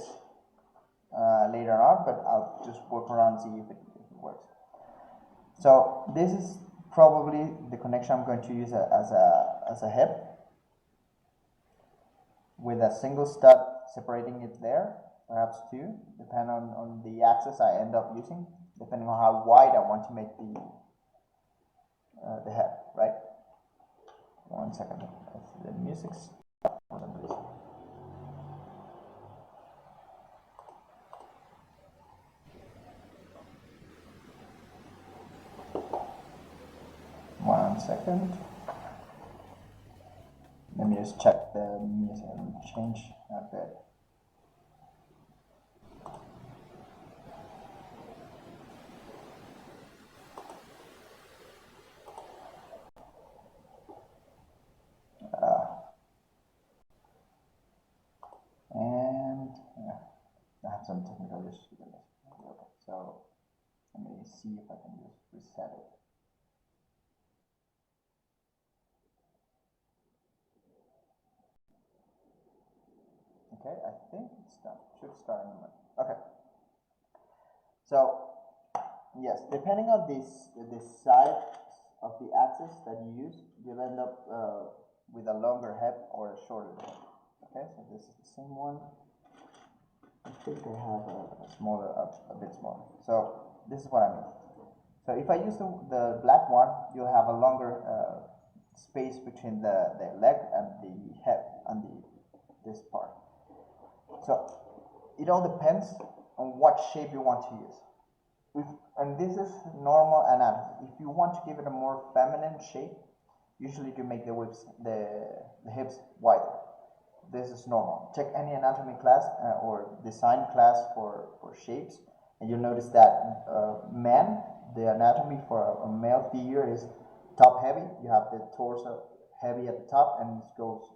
later on, but I'll just work around and see if it works. So this is probably the connection I'm going to use as a hip, with a single stud separating it there, perhaps two, depending on the axis I end up using, depending on how wide I want to make the head, right? 1 second, the music's for some reason. One second. Let me just check the music and change a bit. I have some technical issues with this. Okay, so let me see if I can just reset it. Okay, I think it's done. Should start in a minute. Okay. So yes, depending on the side of the axis that you use, you'll end up with a longer head or a shorter head. Okay, so this is the same one. I think I have a bit smaller. So this is what I mean. So if I use the black one, you'll have a longer space between the leg and the head and this part. So it all depends on what shape you want to use. And this is normal anatomy. If you want to give it a more feminine shape, usually you make the hips wider. This is normal. Check any anatomy class or design class for shapes, and you'll notice that the anatomy for a male figure is top heavy. You have the torso heavy at the top, and it goes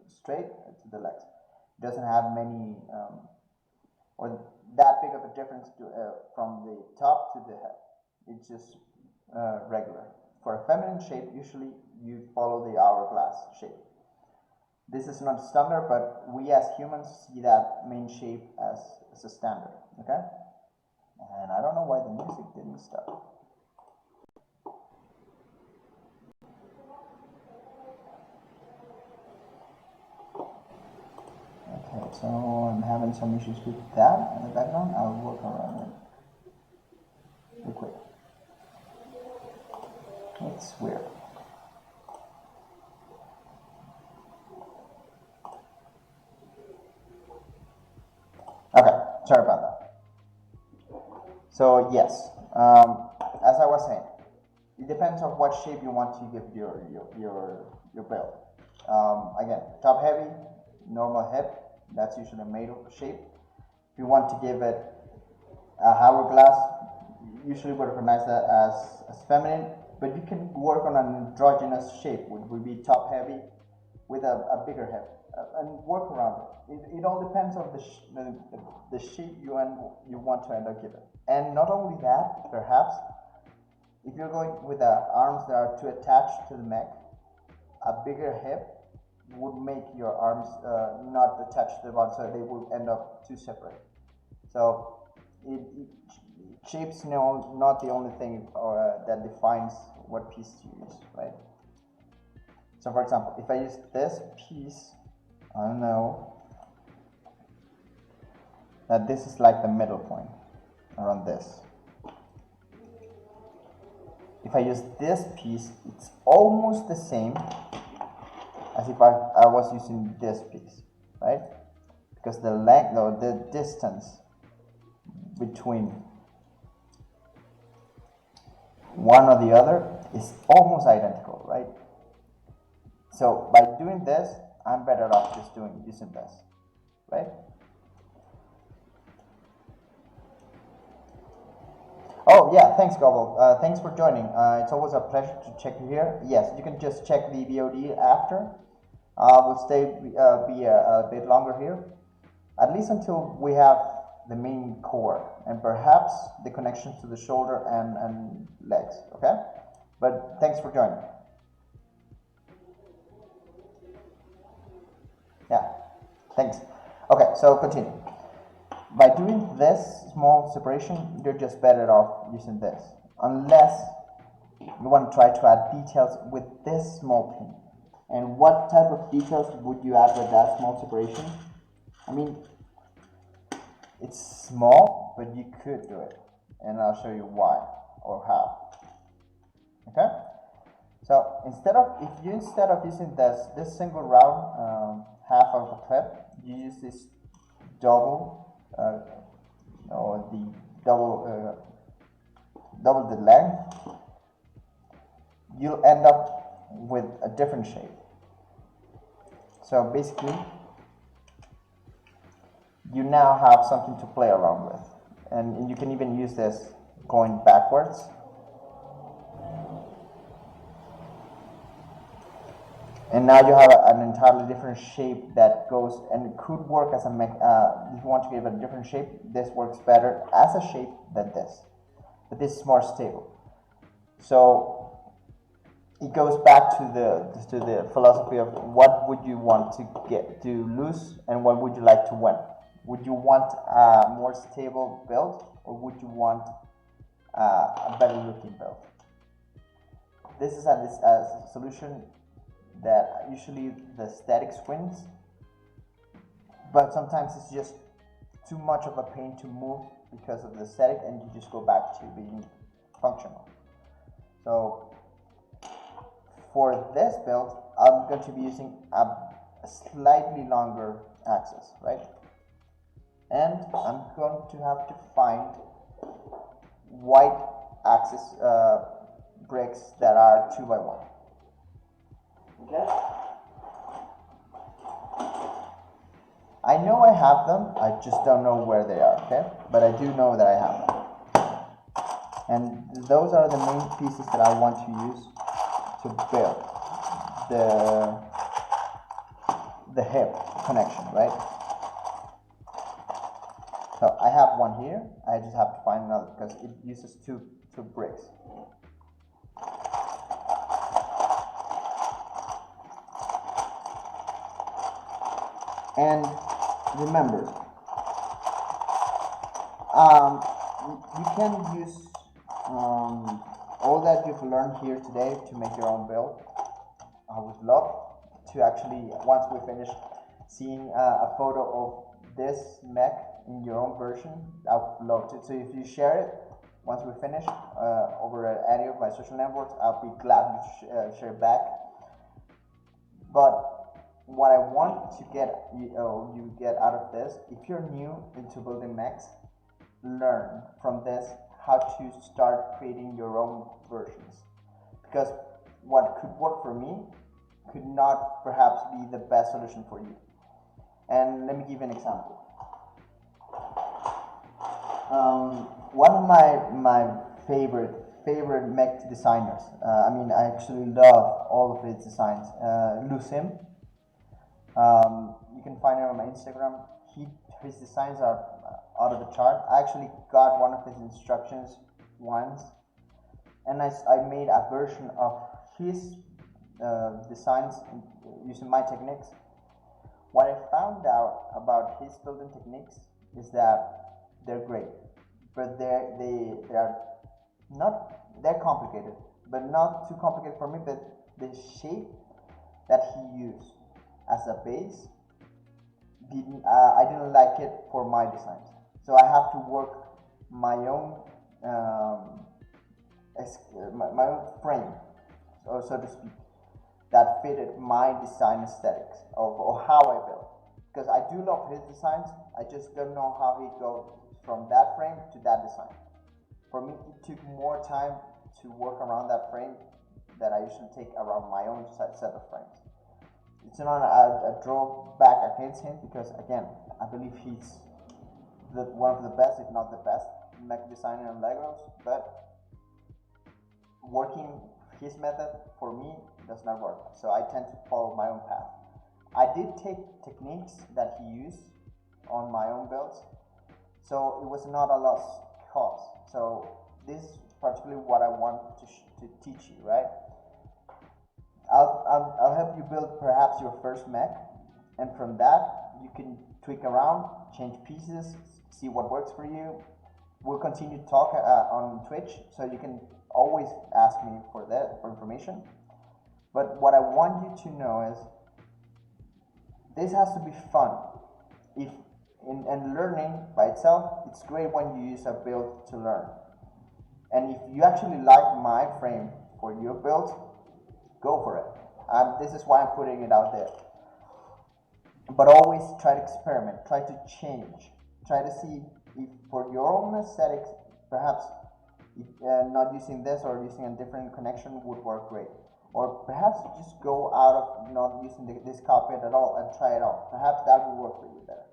straight to the legs. It doesn't have many or that big of a difference from the top to the head. It's just regular. For a feminine shape, usually you follow the hourglass shape. This is not standard, but we as humans see that main shape as a standard, okay? And I don't know why the music didn't stop. Okay, so I'm having some issues with that in the background. I'll work around it real quick. It's weird. Okay, sorry about that. So yes, as I was saying, it depends on what shape you want to give your build. Again, top heavy, normal hip, that's usually a male shape. If you want to give it a hourglass, usually we recognize that as feminine, but you can work on an androgynous shape, which would be top heavy with a bigger hip, and work around it. It all depends on the shape you want to end up giving. And not only that, perhaps, if you're going with the arms that are too attached to the mech, a bigger hip would make your arms not attached to the body, so they will end up too separate. So shape's not the only thing that defines what piece to use, right? So for example, if I use this piece, I know that this is like the middle point around this. If I use this piece, it's almost the same as if I was using this piece, right? Because the length or the distance between one or the other is almost identical, right? So by doing this, I'm better off just using this, right? Oh yeah, thanks Gobble. Thanks for joining. It's always a pleasure to check you here. Yes, you can just check the VOD after. We'll be a bit longer here, at least until we have the main core and perhaps the connections to the shoulder and legs, okay? But thanks for joining. Yeah, thanks. Okay, so continue. By doing this small separation, you're just better off using this, unless you want to try to add details with this small pin. And what type of details would you add with that small separation? I mean, it's small, but you could do it, and I'll show you why or how. Okay? So instead of using this single round half of a clip, you use this double or the double the length. You'll end up with a different shape. So basically, you now have something to play around with, and you can even use this going backwards. And now you have an entirely different shape that goes, and it could work as a mech. If you want to give it a different shape, this works better as a shape than this, but this is more stable. So it goes back to the philosophy of what would you want to lose and what would you like to win. Would you want a more stable build, or would you want a better looking build? This is a solution that usually the aesthetics wins, but sometimes it's just too much of a pain to move because of the aesthetic, and you just go back to being functional. So for this build, I'm going to be using a slightly longer axis, right? And I'm going to have to find white axis bricks that are 2x1. Okay. I know I have them, I just don't know where they are, okay? But I do know that I have them. And those are the main pieces that I want to use to build the hip connection, right? So I have one here, I just have to find another because it uses two bricks. And remember, you can use all that you've learned here today to make your own build. I would love to actually, once we finish, seeing a photo of this mech in your own version. I would love to. So if you share it, once we finish, over any of my social networks, I'll be glad to share it back. But what I want to get you get out of this, if you're new into building mechs, learn from this how to start creating your own versions. Because what could work for me could not perhaps be the best solution for you. And let me give you an example. One of my favorite mech designers. I actually love all of his designs. Lucim. You can find it on my Instagram. His designs are out of the chart. I actually got one of his instructions once, and I made a version of his designs using my techniques. What I found out about his building techniques is that they're great, but they're complicated, but not too complicated for me. But the shape that he used as a base, I didn't like it for my designs. So I have to work my own my own frame, so to speak, that fitted my design aesthetics of how I build. Because I do love his designs, I just don't know how he goes from that frame to that design. For me, it took more time to work around that frame that I usually take around my own set of frames. It's not a drawback against him, because again, I believe he's one of the best, if not the best, mech designer on Legos, but working his method for me does not work. So I tend to follow my own path. I did take techniques that he used on my own builds, so it was not a lost cause. So this is particularly what I want to teach you, right? I'll help you build perhaps your first mech, and from that you can tweak around, change pieces, see what works for you. We'll continue to talk on Twitch, so you can always ask me for information. But what I want you to know is this has to be fun. And learning by itself, it's great when you use a build to learn. And if you actually like my frame for your build, go for it. This is why I'm putting it out there. But always try to experiment, try to change, try to see if for your own aesthetics, perhaps not using this or using a different connection would work great. Or perhaps just go out of not using this cockpit at all and try it out. Perhaps that will work for you better.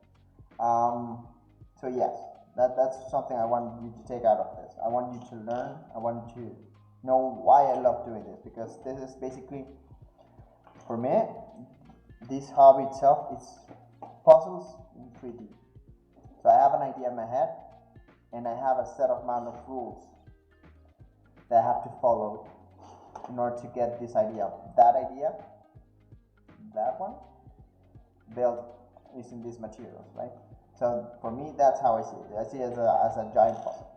So yes, that's something I want you to take out of this. I want you to learn. I want you to know why I love doing this, because this is basically, for me, this hobby itself is puzzles in 3D. So I have an idea in my head, and I have a set amount of rules that I have to follow in order to get this idea. That one, built using these materials, right? So for me, that's how I see it. I see it as a giant puzzle.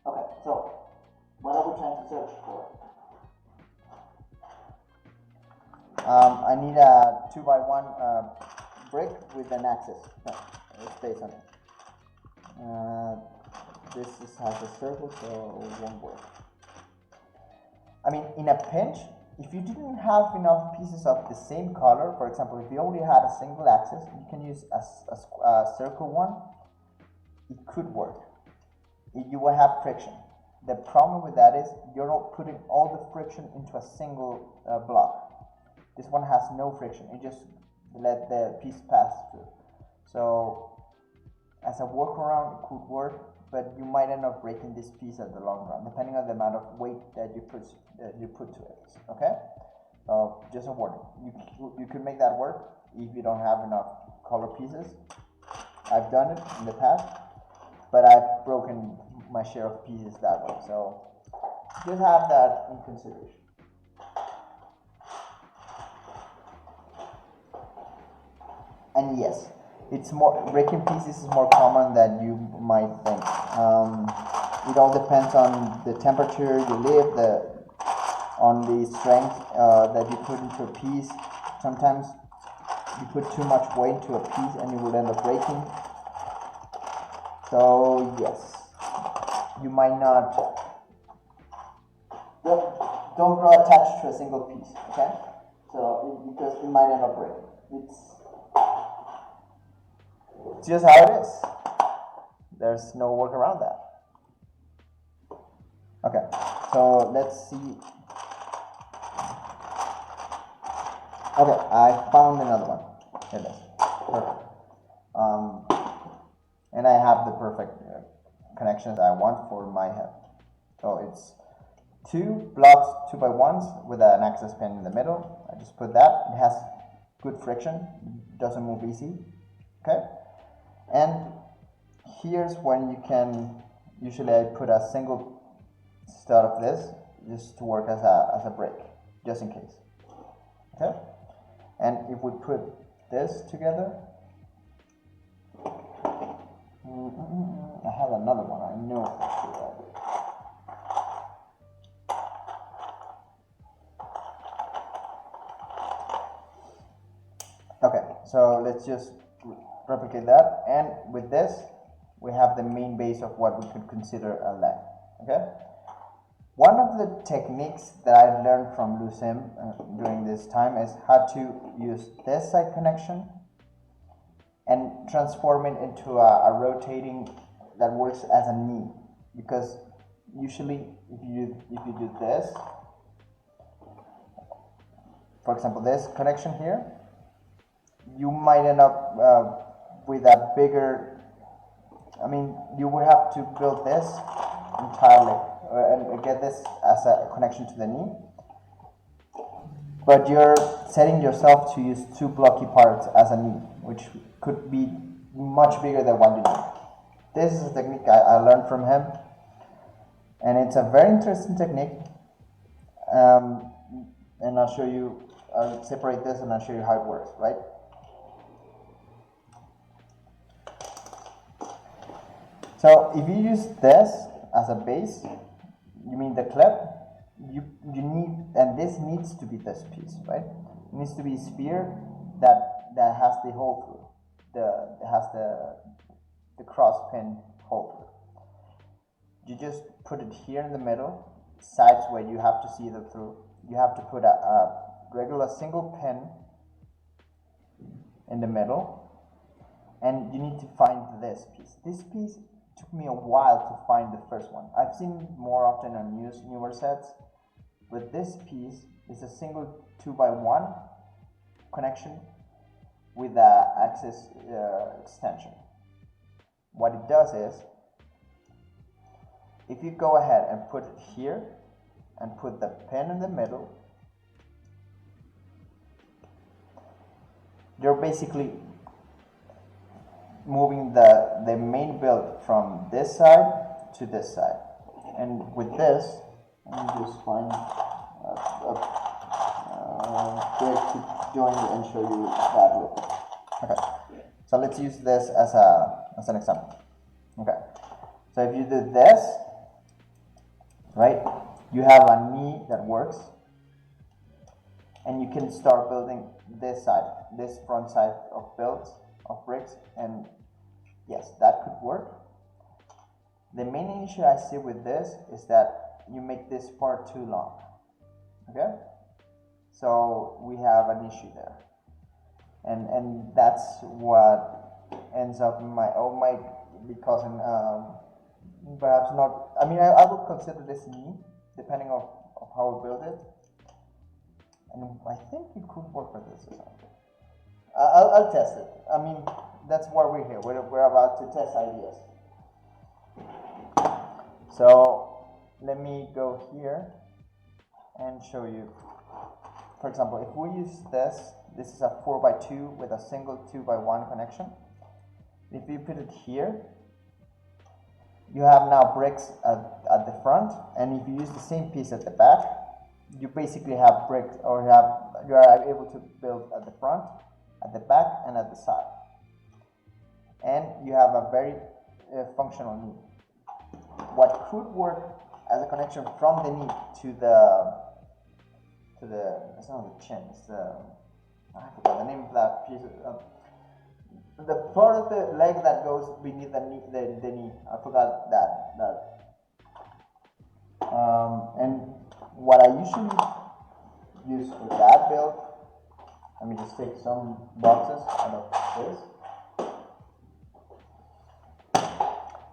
Okay, so what are we trying to search for? I need a 2x1 brick with an axis space on it. This has a circle, so it won't work. I mean, in a pinch, if you didn't have enough pieces of the same color, for example, if you only had a single axis, you can use a circle one. It could work. You will have friction. The problem with that is you're not putting all the friction into a single block. This one has no friction. You just let the piece pass through. So as a workaround, it could work, but you might end up breaking this piece at the long run, depending on the amount of weight that you put to it. Okay? So just a warning. You could make that work if you don't have enough color pieces. I've done it in the past, but I've broken my share of pieces that way. So just have that in consideration. And yes, it's breaking pieces is more common than you might think. It all depends on the temperature you live, on the strength that you put into a piece. Sometimes you put too much weight to a piece and it will end up breaking. So yes, you might not. Don't draw attached to a single piece. Okay, so because it might end up breaking. It's just how it is. There's no work around that. Okay, so let's see. Okay, I found another one. Here it is. Perfect. and I have the perfect connections I want for my head. So it's 2 blocks 2x1s with an access pin in the middle. I just put that. It has good friction, doesn't move easy. Okay, and here's when you can, usually I put a single stud of this just to work as a break, just in case. Okay, and if we put this together, I have another one, I know for sure. Okay, so let's just replicate that, and with this we have the main base of what we could consider a leg. Okay, one of the techniques that I learned from Lucem during this time is how to use this side connection and transform it into a rotating that works as a knee, because usually if you do this, for example this connection here, you might end up with a bigger, I mean, you would have to build this entirely and get this as a connection to the knee, but you're setting yourself to use 2 blocky parts as a knee, which could be much bigger than what you need. This is a technique I learned from him, and it's a very interesting technique, and I'll show you, I'll separate this and I'll show you how it works, right? So if you use this as a base, you mean the clip, you need, and this needs to be this piece, right? It needs to be a sphere that has the hole through, has the cross pin hole through. You just put it here in the middle, sides where you have to see the through. You have to put a regular single pin in the middle, and you need to find this piece. This piece took me a while to find the first one. I've seen more often on newer sets, but this piece is a single 2x1 connection with the axis extension. What it does is, if you go ahead and put it here and put the pin in the middle, you're basically moving the main build from this side to this side. And with this, let me just find a break to join and show you that real quick. Okay, so let's use this as an example. Okay, so if you do this, right, you have a knee that works, and you can start building this side, this front side of builds of bricks, and yes, that could work. The main issue I see with this is that you make this part too long. Okay, so we have an issue there, and that's what ends up might be causing perhaps not. I mean, I would consider this knee depending of how we build it, and I think it could work for this. I'll test it. I mean, that's why we're here. We're about to test ideas. So let me go here and show you. For example, if we use this is a 4x2 with a single 2x1 connection. If you put it here, you have now bricks at the front, and if you use the same piece at the back, you basically have bricks, or you are able to build at the front, at the back, and at the side, and you have a very functional knee. What could work as a connection from the knee to the it's not the chin, it's I forgot the name of that piece of, the part of the leg that goes beneath the knee, I forgot that. And what I usually use for that build, let me just take some boxes out of this.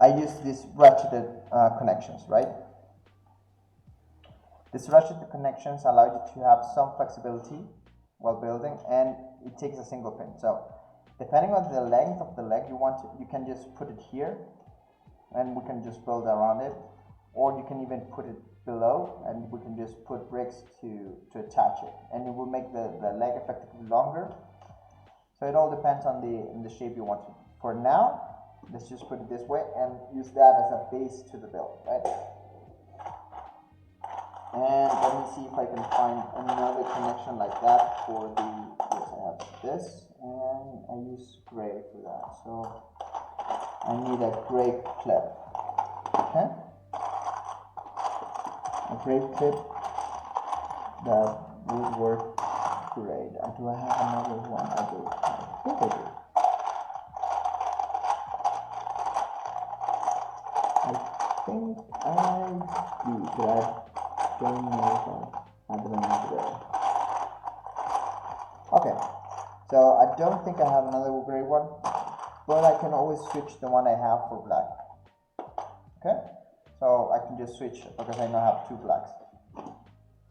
I use these ratcheted connections, right? These ratcheted connections allow you to have some flexibility while building, and it takes a single pin. So Depending on the length of the leg you want to, you can just put it here and we can just build around it, or you can even put it below and we can just put bricks to attach it, and it will make the leg effectively longer. So it all depends on the shape you want to. For now, let's just put it this way and use that as a base to the build, right? And let me see if I can find another connection like that for the, yes, I have this, and I use gray for that. So I need a gray clip, okay? A gray clip that would work great. Do I have another one? I do. I think I do. But I don't know if I have it today. Okay, so I don't think I have another gray one, but I can always switch the one I have for black. Okay, so I can just switch because I now have 2 blacks.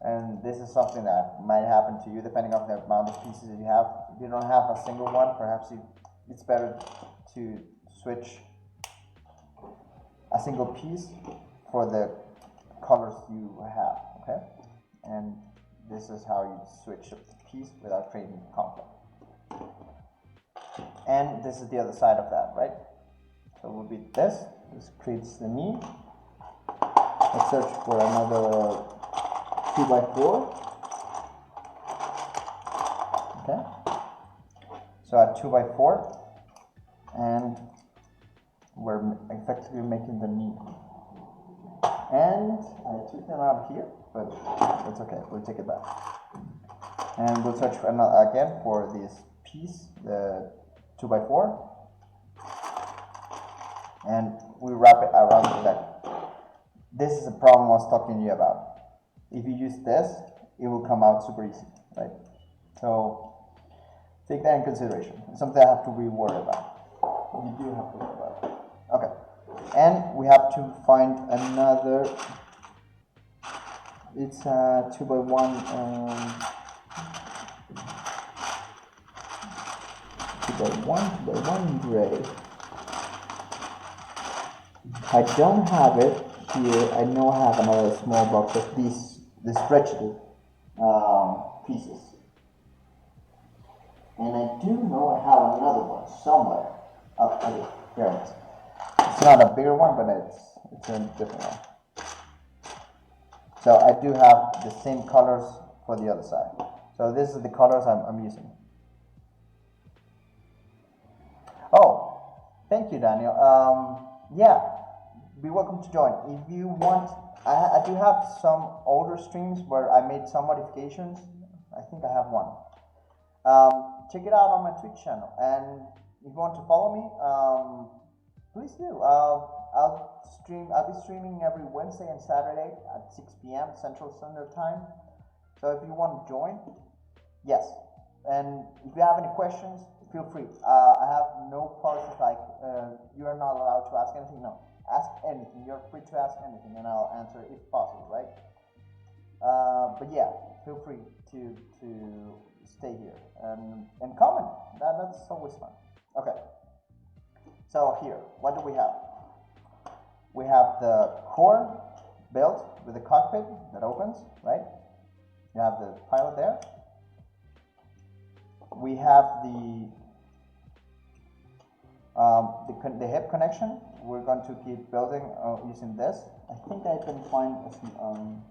And this is something that might happen to you depending on the amount of pieces you have. If you don't have a single one, perhaps it's better to switch a single piece for the colors you have, okay? And this is how you switch a piece without creating conflict. And this is the other side of that, right? So it will be this. This creates the knee. Let's search for another 2x4. Okay. So a 2x4, and we're effectively making the knee. And I took them out here, but it's okay. We'll take it back. And we'll search for another again for this piece, the 2x4, and we wrap it around the leg. This is a problem I was talking to you about. If you use this, it will come out super easy, right? So take that in consideration. It's something I have to be worried about. You do have to worry about it. Okay. And we have to find another. It's a 2x1. 2x1 gray. I don't have it here. I know I have another small box of these stretchable pieces, and I do know I have another one somewhere. Oh, okay, here it is. It's not a bigger one, but it's a different one. So I do have the same colors for the other side. So this is the colors I'm using. Oh, thank you, Daniel. Yeah, be welcome to join. If you want, I do have some older streams where I made some modifications. I think I have one. Check it out on my Twitch channel, and if you want to follow me, please do. I'll be streaming every Wednesday and Saturday at 6 p.m. Central Standard Time. So if you want to join, yes. And if you have any questions, feel free. I have no policies like you are not allowed to ask anything. No, ask anything. You're free to ask anything, and I'll answer if possible, right? But yeah, feel free to stay here and comment. That's always fun. Okay. So here, what do we have? We have the core built with the cockpit that opens, right? You have the pilot there. We have the hip connection. We're going to keep building using this. I think I can find some.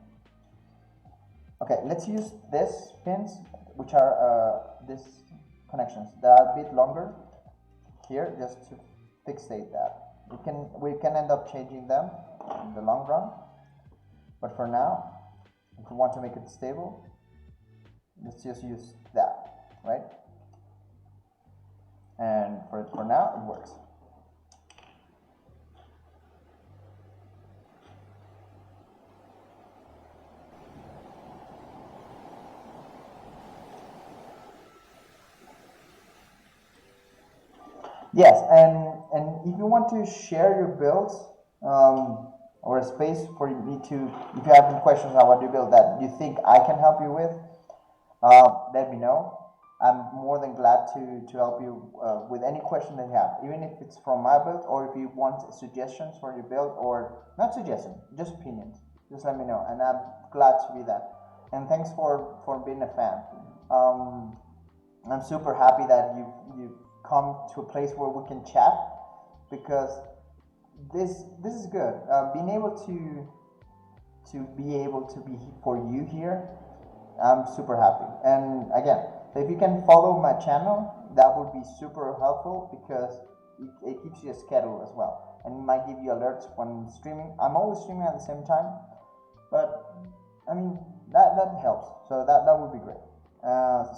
Okay, let's use this pins, which are these connections that are a bit longer here, just to fixate that. We can end up changing them in the long run, but for now, if we want to make it stable, let's just use that, right? And for now, it works. Yes, and if you want to share your builds or a space for me to, if you have any questions on what you build that you think I can help you with, let me know. I'm more than glad to help you with any question that you have, even if it's from my build, or if you want suggestions for your build, or not suggestions, just opinions. Just let me know, and I'm glad to be that. And thanks for being a fan. I'm super happy that you come to a place where we can chat, because this is good. Being able to be for you here, I'm super happy. And again, so if you can follow my channel, that would be super helpful, because it keeps you a schedule as well, and it might give you alerts when streaming. I'm always streaming at the same time, but I mean that helps. So that would be great.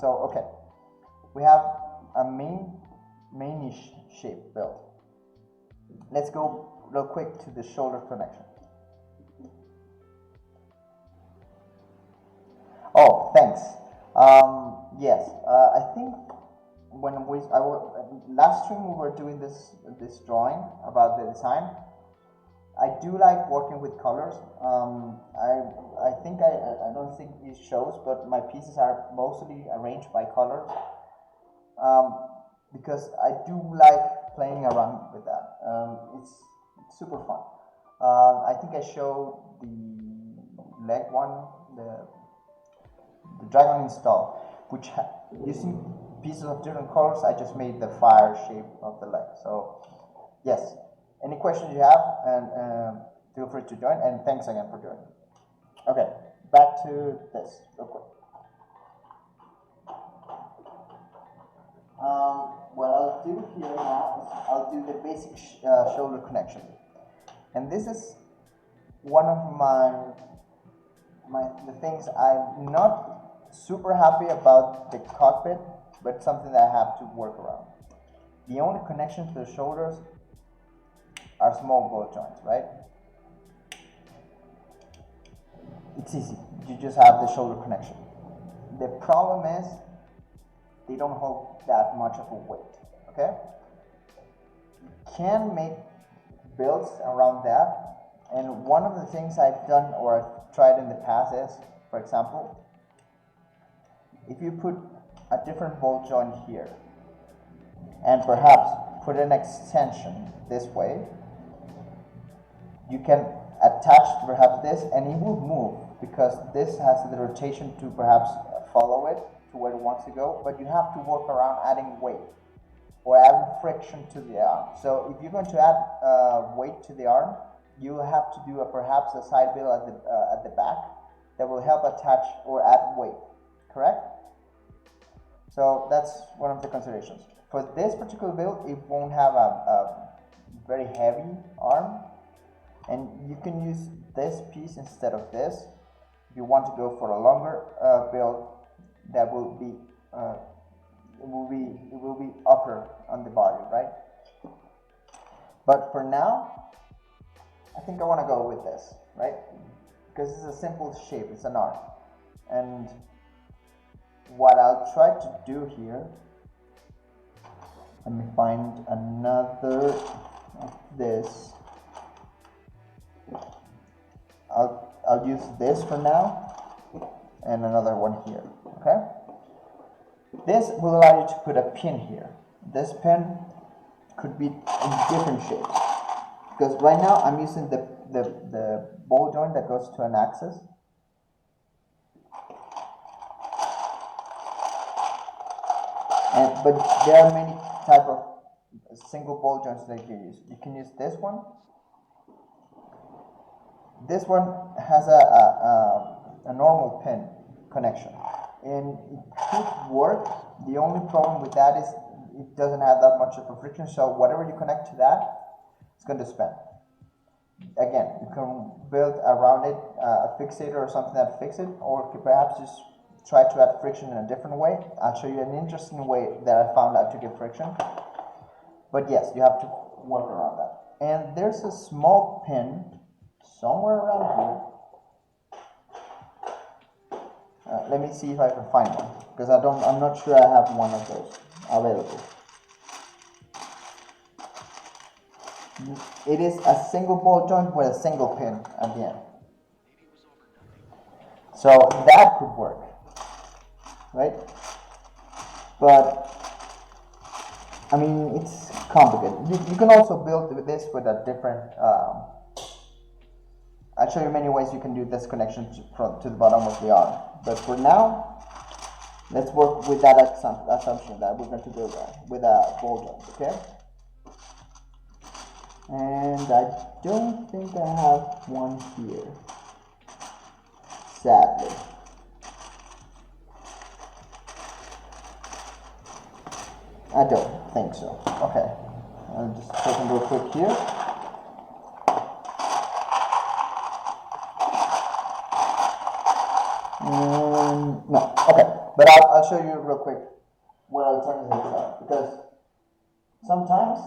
So okay, we have a mainish shape build. Let's go real quick to the shoulder connection. Oh, thanks. Yes, I think when last stream we were doing this drawing about the design. I do like working with colors. I think I don't think it shows, but my pieces are mostly arranged by colors, because I do like playing around with that. It's super fun. I think I showed the leg one, the dragon install, which using pieces of different colors, I just made the fire shape of the leg. So yes, any questions you have, and feel free to join, and thanks again for joining. Okay, back to this real quick. What I'll do here now is I'll do the basic shoulder connection, and this is one of the things I'm not super happy about the cockpit, but something that I have to work around. The only connection to the shoulders are small bolt joints, right? It's easy. You just have the shoulder connection. The problem is they don't hold that much of a weight, okay? You can make builds around that, and one of the things I've done or I've tried in the past is, for example, if you put a different bolt joint here and perhaps put an extension this way, you can attach perhaps this, and it will move because this has the rotation to perhaps follow it to where it wants to go, but you have to work around adding weight or adding friction to the arm. So if you're going to add weight to the arm, you will have to do perhaps a side build at the back that will help attach or add weight, correct? So that's one of the considerations. For this particular build, it won't have a very heavy arm, and you can use this piece instead of this. If you want to go for a longer build, that will be it will be upper on the body, right? But for now, I think I want to go with this, right? Because it's a simple shape, it's an arm. And what I'll try to do here, let me find another of this. I'll use this for now, and another one here, okay? This will allow you to put a pin here. This pin could be in different shapes, because right now I'm using the ball joint that goes to an axis. But there are many type of single ball joints that you can use. You can use this one. This one has a normal pin connection, and it could work. The only problem with that is it doesn't have that much of a friction, so whatever you connect to that, it's going to spin. Again, you can build around it a fixator or something that fixes it, or perhaps just try to add friction in a different way. I'll show you an interesting way that I found out to get friction. But yes, you have to work around that. And there's a small pin somewhere around here. Let me see if I can find one, because I'm not sure I have one of those available. It is a single ball joint with a single pin at the end. So that could work, right? But I mean, it's complicated. You can also build this with a different. I'll show you many ways you can do this connection to the bottom of the arm. But for now, let's work with that assumption that we're going to build with a ball joint, okay? And I don't think I have one here, sadly. I don't think so. Okay, I'll just take them real quick here. No, okay, but I'll show you real quick what alternatives are, because sometimes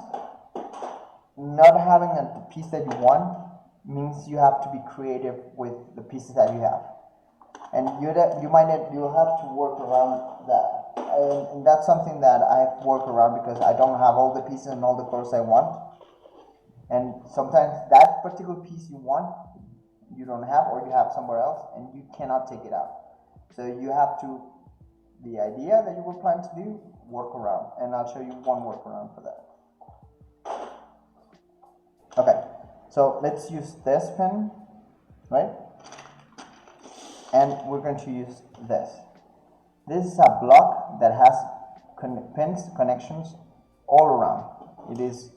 not having the piece that you want means you have to be creative with the pieces that you have, and you'll have to work around that, and that's something that I work around because I don't have all the pieces and all the colors I want, and sometimes that particular piece you want you don't have, or you have somewhere else, and you cannot take it out. So you have to, the idea that you were planning to do, work around, and I'll show you one workaround for that. Okay, so let's use this pin, right? And we're going to use this. This is a block that has pins, connections all around. It is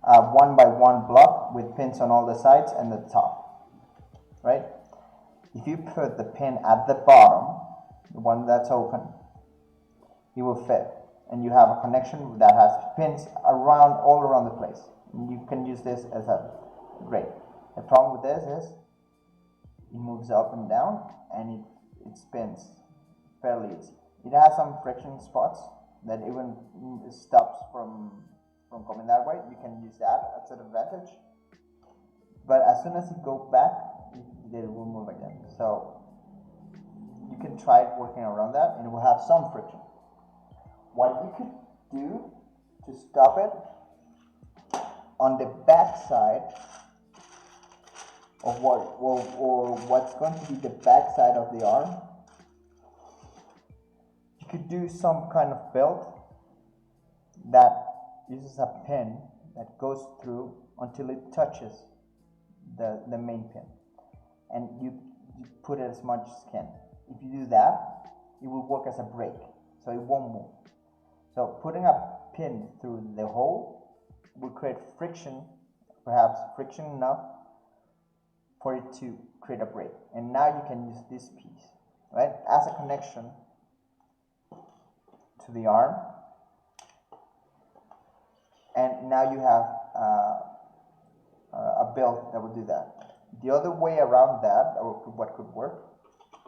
a 1x1 block with pins on all the sides and the top, right? If you put the pin at the bottom, the one that's open, it will fit, and you have a connection that has pins all around the place. And you can use this as a great. The problem with this is it moves up and down, and it spins fairly easy. It has some friction spots that even stops from coming that way. You can use that as an advantage, but as soon as you go back, it will move again. So you can try working around that, and it will have some friction. What you could do to stop it, on the back side of what's going to be the back side of the arm, you could do some kind of belt that uses a pin that goes through until it touches the main pin, and you put it as much as you can. If you do that, it will work as a brake, so it won't move. So putting a pin through the hole will create friction, perhaps friction enough for it to create a brake. And now you can use this piece, right, as a connection to the arm. And now you have a belt that will do that. The other way around that, or what could work,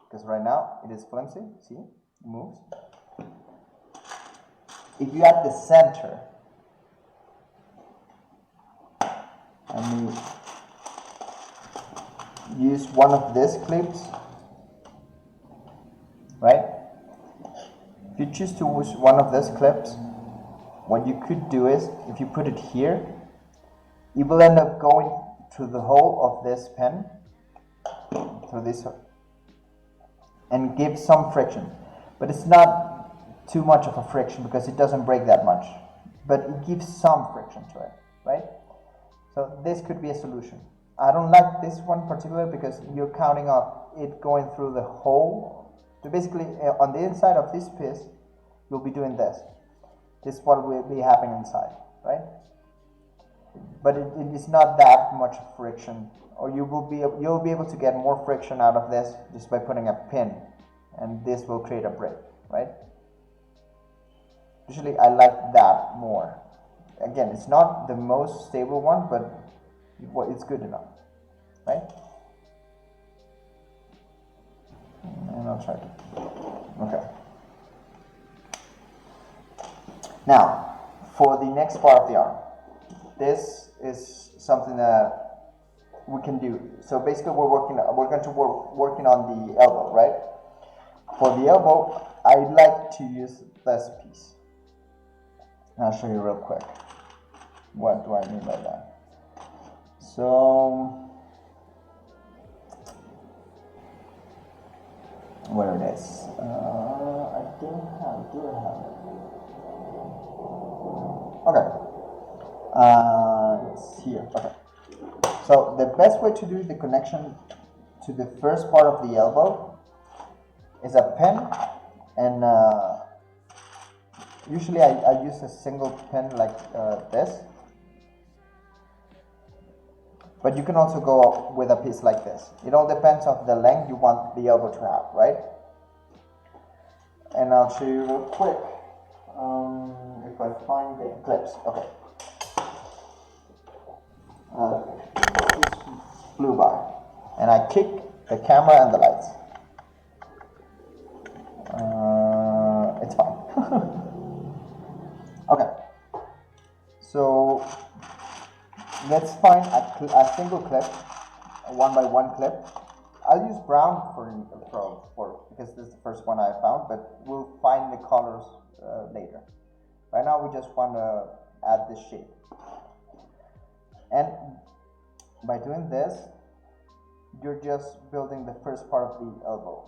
because right now it is flimsy, see, it moves. If you at the center, and you use one of these clips, right? If you choose to use one of these clips, what you could do is, if you put it here, it will end up going through the hole of this pen, through this, and give some friction. But it's not too much of a friction because it doesn't break that much. But it gives some friction to it, right? So this could be a solution. I don't like this one particularly because you're counting on it going through the hole. So basically, on the inside of this piece, you'll be doing this. This is what will be happening inside, right? But it is not that much friction, or you'll be able to get more friction out of this just by putting a pin, and this will create a brake, right? Usually I like that more. Again, it's not the most stable one, but it's good enough, right? And I'll try to, okay. Now, for the next part of the arm, this is something that we can do. So basically, we're going to working on the elbow, right? For the elbow, I like to use this piece. And I'll show you real quick. What do I mean by that? So where it is. I think I do have it. Okay. It's here. Okay. So the best way to do the connection to the first part of the elbow is a pen, and usually I use a single pen like this, but you can also go with a piece like this. It all depends on the length you want the elbow to have, right? And I'll show you real quick if I find the clips. Okay. This flew by, and I kick the camera and the lights. It's fine. Okay, so let's find a single clip, a 1x1 clip. I'll use brown for because this is the first one I found, but we'll find the colors later. Right now we just want to add this shape, and by doing this, you're just building the first part of the elbow.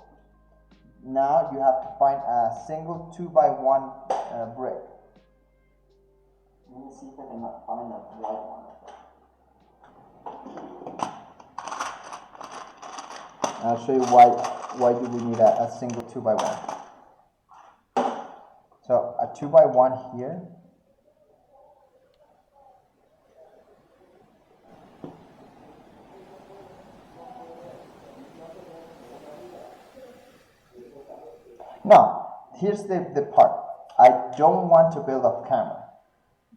Now you have to find a single 2x1 brick. Let me see if I can find a white one. I'll show you why do we need a single 2x1. So a 2x1 here. Now, here's the part. I don't want to build off camera.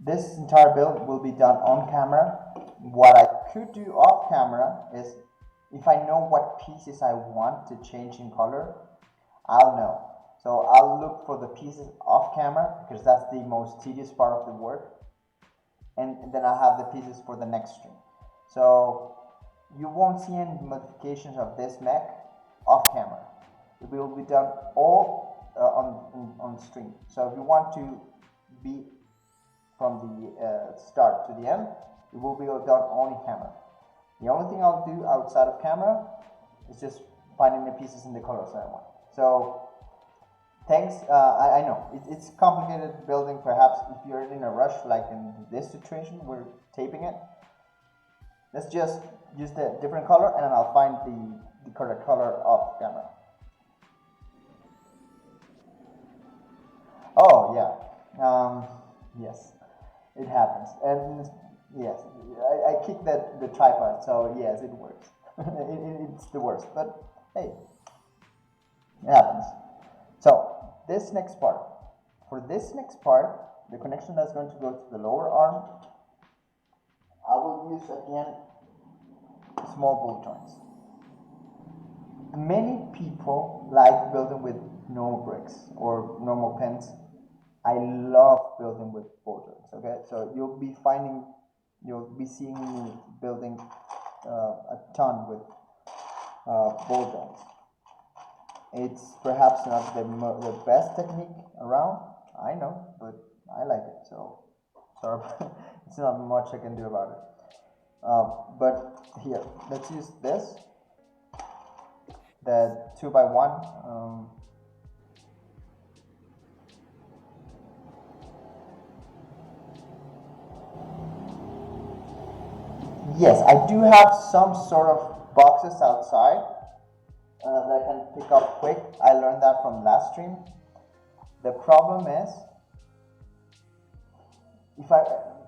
This entire build will be done on camera. What I could do off camera is, if I know what pieces I want to change in color, I'll know. So I'll look for the pieces off camera, because that's the most tedious part of the work. And then I have the pieces for the next stream. So you won't see any modifications of this mech off camera. It will be done all on stream. So if you want to be from the start to the end, it will be done only camera. The only thing I'll do outside of camera is just finding the pieces in the colors that I want. So thanks. I know it's complicated building. Perhaps if you're in a rush, like in this situation, we're taping it. Let's just use the different color, and then I'll find the correct color off camera. Oh yeah, yes, it happens, and yes, I kicked the tripod, so yes, it works. It's the worst, but hey, it happens. So this next part, the connection that's going to go to the lower arm, I will use again small bolt joints. Many people like building with normal bricks or normal pins. I love building with bolt joints. Okay, so you'll be seeing me building a ton with bolt joints. It's perhaps not the best technique around, I know, but I like it, so sorry, it's not much I can do about it. But here, let's use this, the 2x1. Yes, I do have some sort of boxes outside that I can pick up quick. I learned that from last stream. The problem is, if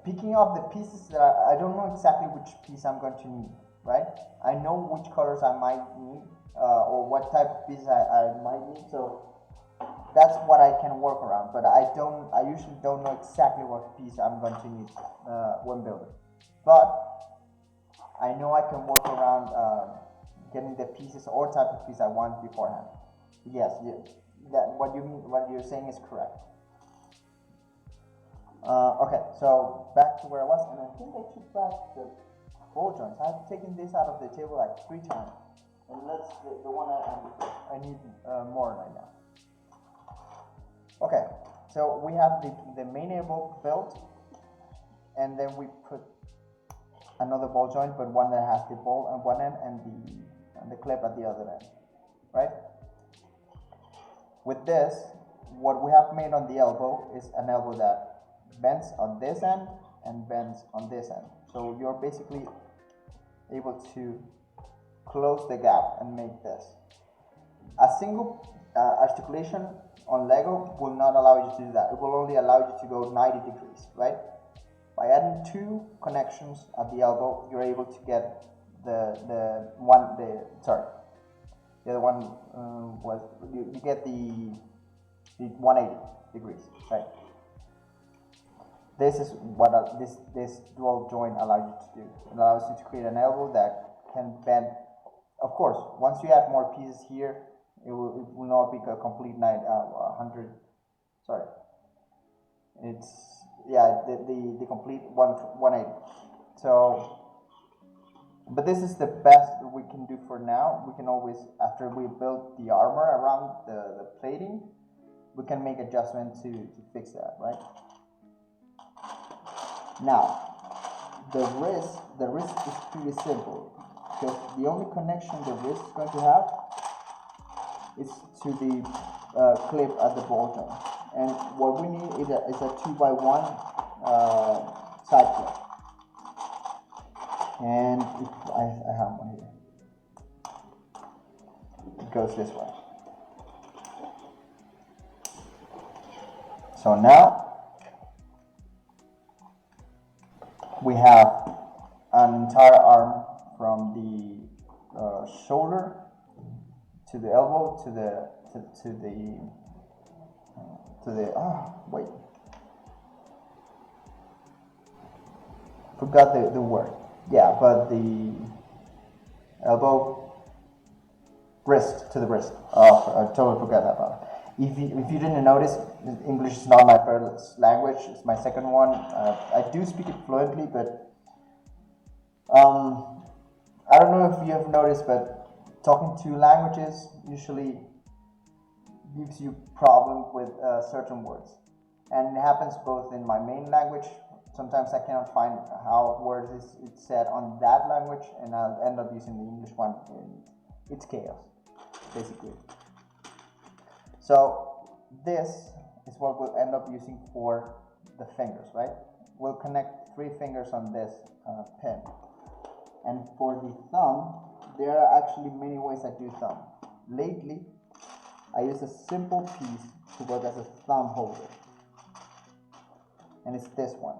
picking up the pieces that I don't know exactly which piece I'm going to need, right? I know which colors I might need or what type of piece I might need, so that's what I can work around. But I usually don't know exactly what piece I'm going to need when building. But I know I can work around getting the pieces or type of piece I want beforehand. Yes, what you're saying is correct. Okay, so back to where I was, and I think I took back the bolt joints. I've taken this out of the table like 3 times, and that's the one I need more right now. Okay, so we have the main elbow built, and then we put another ball joint, but one that has the ball on one end and the clip at the other end, right? with this, what we have made on the elbow is an elbow that bends on this end and bends on this end. So you're basically able to close the gap and make this. A single articulation on Lego will not allow you to do that. It will only allow you to go 90 degrees, right? By adding two connections at the elbow, you're able to get the other one was you get the 180 degrees, right? This is what this dual joint allows you to do. It allows you to create an elbow that can bend. Of course, once you add more pieces here, it will not be a complete 100. Sorry, it's the complete 180. So, but this is the best we can do for now. We can always, after we build the armor around the plating, we can make adjustments to fix that, right? Now, the wrist is pretty simple, because the only connection the wrist is going to have is to the clip at the ball joint. And what we need is a 2x1 side clip. And if I have one here. It goes this way. So now we have an entire arm from the shoulder to the elbow to the forgot the word. Yeah, but the elbow, wrist to the wrist. Oh, I totally forgot about it. If you didn't notice, English is not my first language. It's my second one. I do speak it fluently, but I don't know if you have noticed, but talking two languages usually gives you problem with certain words, and it happens both in my main language. Sometimes I cannot find how words is said on that language, and I'll end up using the English one, and it's chaos, basically. So this is what we'll end up using for the fingers, right? We'll connect 3 fingers on this pin. And for the thumb, there are actually many ways I do thumb. Lately, I use a simple piece to work as a thumb holder, and it's this one.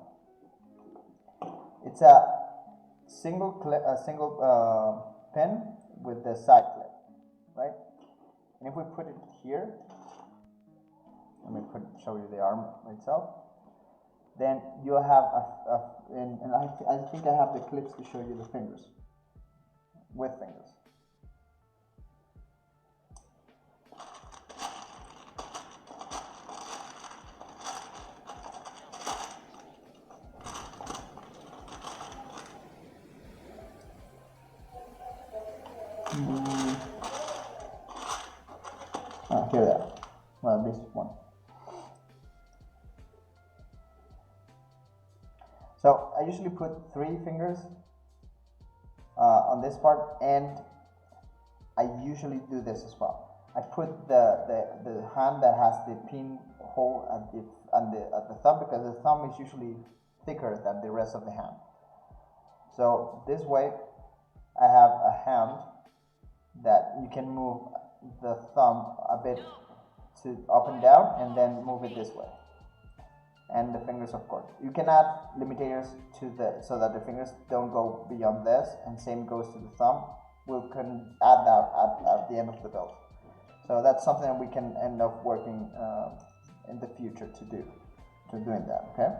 It's a single pin with the side clip, right? And if we put it here, let me show you the arm itself. Then you'll have and I think I have the clips to show you the fingers, with fingers. Here they are. Well, this one. So I usually put 3 fingers on this part, and I usually do this as well. I put the hand that has the pin hole at the thumb, because the thumb is usually thicker than the rest of the hand. So this way, I have a hand that you can move the thumb a bit to up and down, and then move it this way. And the fingers, of course, you can add limitators to so that the fingers don't go beyond this, and same goes to the thumb. We can add that at the end of the build. So that's something that we can end up working in the future to doing that. Okay.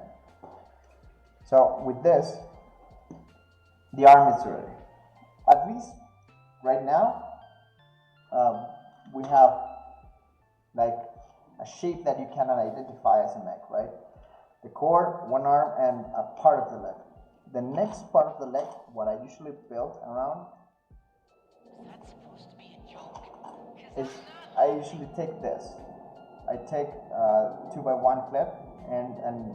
So with this, the arm is ready. At least right now, we have like a shape that you cannot identify as a mech, right? The core, one arm, and a part of the leg. The next part of the leg, what I usually build around, that's supposed to be a joke. Is I usually take this. I take 2x1 clip and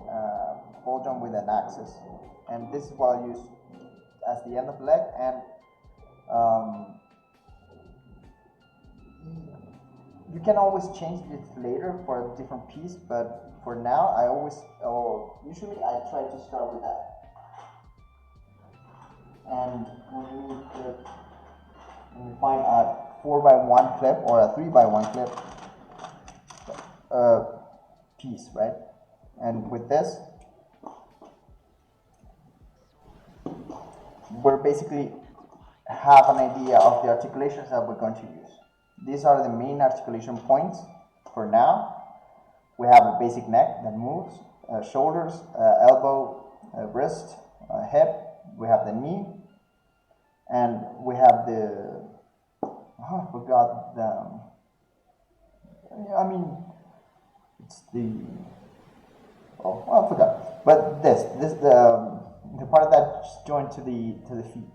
bolt on with an axis, and this is what I use as the end of the leg. And You can always change it later for a different piece, but for now, usually I try to start with that. And when you find a 4x1 clip or a 3x1 clip piece, right? And with this, we're basically have an idea of the articulations that we're going to use. These are the main articulation points for now. We have a basic neck that moves, shoulders, elbow, wrist, hip. We have the knee, and we have the, I forgot the, it's the, I forgot. But the part that's joined to the feet.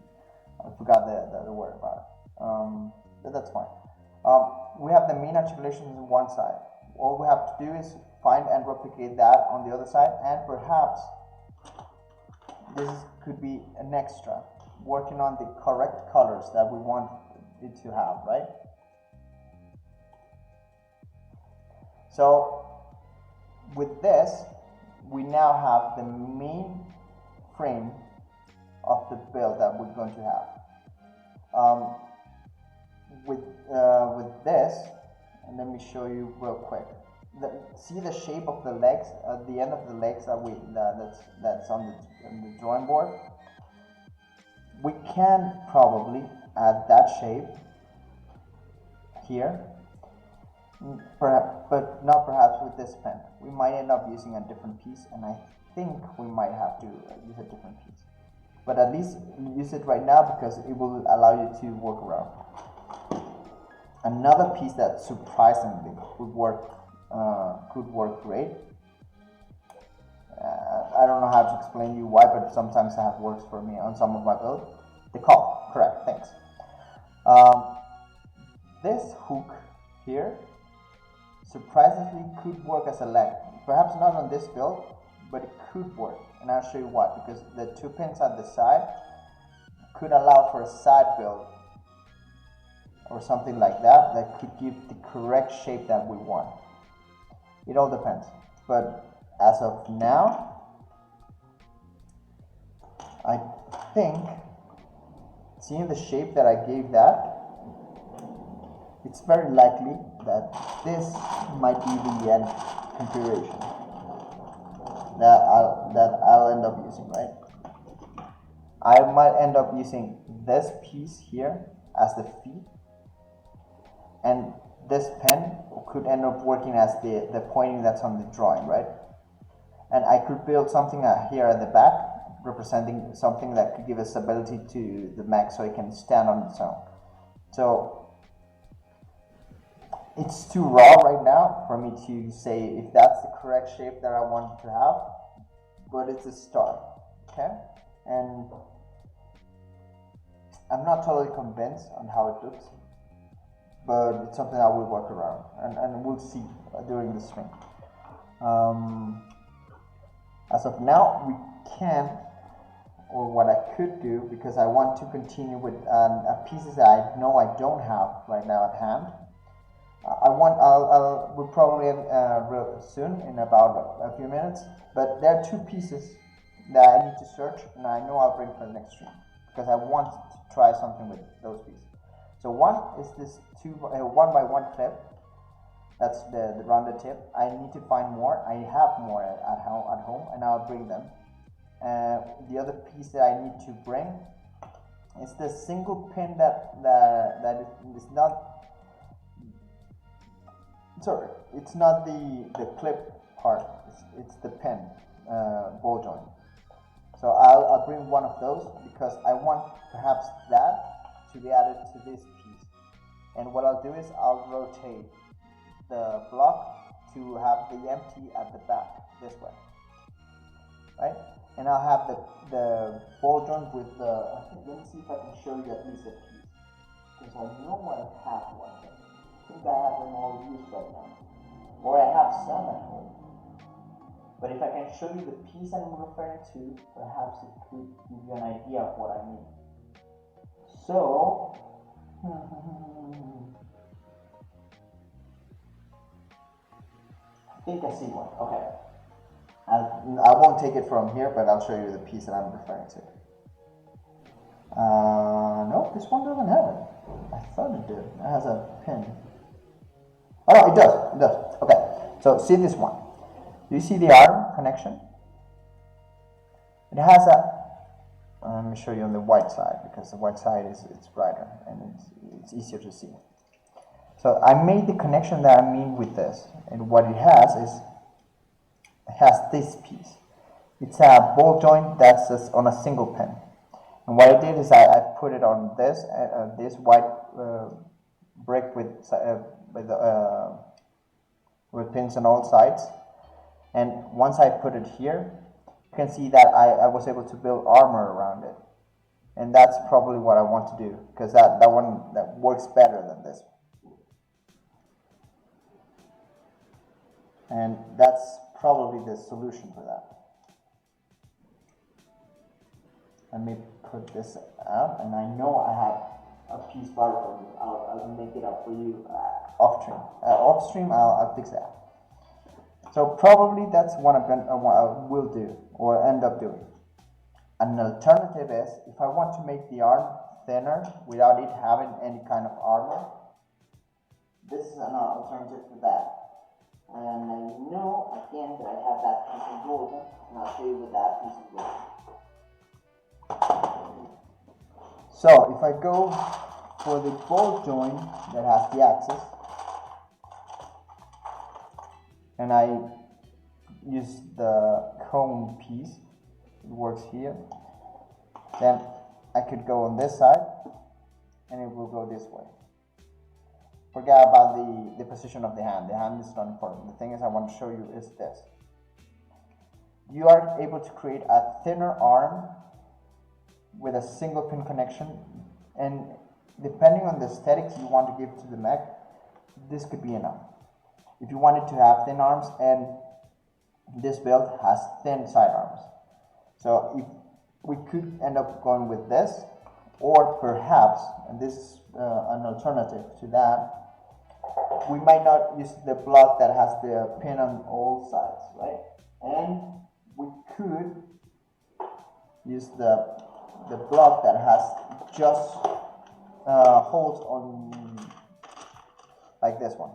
I forgot the word about it. But that's fine. We have the main articulations on one side. All we have to do is find and replicate that on the other side, and perhaps this could be an extra, working on the correct colors that we want it to have, right? So with this, we now have the main frame of the build that we're going to have. With this, and let me show you real quick. See the shape of the legs, the end of the legs that's on the drawing board. We can probably add that shape here, but not perhaps with this pen. We might end up using a different piece, and I think we might have to use a different piece. But at least use it right now because it will allow you to work around. Another piece that surprisingly could work great. I don't know how to explain you why, but sometimes it has worked for me on some of my builds. The call, correct, thanks. This hook here surprisingly could work as a leg. Perhaps not on this build, but it could work, and I'll show you why. Because the two pins at the side could allow for a side build or something like that that could give the correct shape that we want. It all depends, but as of now, I think, seeing the shape that I gave that, it's very likely that this might be the end configuration that I'll end up using, right? I might end up using this piece here as the feet, and this pen could end up working as the pointing that's on the drawing, right? And I could build something here at the back, representing something that could give us stability to the mech so it can stand on its own. So it's too raw right now for me to say if that's the correct shape that I want to have, but it's a start, okay? And I'm not totally convinced on how it looks, but it's something I will work around, and we'll see during the stream. As of now, we can, or what I could do, because I want to continue with pieces that I know I don't have right now at hand. We'll probably real soon, in about a few minutes, but there are two pieces that I need to search, and I know I'll bring for the next stream, because I want to try something with those pieces. So one is this 1x1 clip. That's the rounded tip. I need to find more. I have more at home, and I'll bring them. The other piece that I need to bring is the single pin that is not. Sorry, it's not the clip part. It's the pin ball joint. So I'll bring one of those because I want perhaps that to be added to this piece. And what I'll do is I'll rotate the block to have the empty at the back this way, right? And I'll have the ball joint with the. Let me see if I can show you at least a piece, because I know I have one. I think I have them all used right now, or I have some at home. But if I can show you the piece I'm referring to, perhaps it could give you an idea of what I mean. So, think I see one. Okay. I won't take it from here, but I'll show you the piece that I'm referring to. No, this one doesn't have it. I thought it did. It has a pin. Oh, it does. It does. Okay. So see this one. Do you see the arm connection? It has a. Let me show you on the white side, because the white side it's brighter and it's easier to see. So I made the connection that I mean with this, and what it has is this piece. It's a ball joint that's on a single pin. And what I did is I put it on this white brick with pins on all sides. And once I put it here, you can see that I was able to build armor around it. And that's probably what I want to do, because that works better than this. And that's probably the solution for that. Let me put this out, and I know I have a piece bar for you. I'll make it up for you off stream. Off stream, I'll fix that. So probably that's what I will do or end up doing. An alternative is, if I want to make the arm thinner without it having any kind of armor, this is an alternative to that. And I know again that I have that piece of gold, and I'll show you with that piece of gold. So if I go for the ball joint that has the axis, and I use the cone piece, it works here, then I could go on this side and it will go this way. Forget about the position of the hand. The hand is not important. The thing is I want to show you is this. You are able to create a thinner arm with a single pin connection, and depending on the aesthetics you want to give to the mech, this could be enough. If you wanted to have thin arms, and this build has thin sidearms, so if we could end up going with this, or perhaps, and this is an alternative to that, we might not use the block that has the pin on all sides, right? And we could use the block that has just holes on, like this one.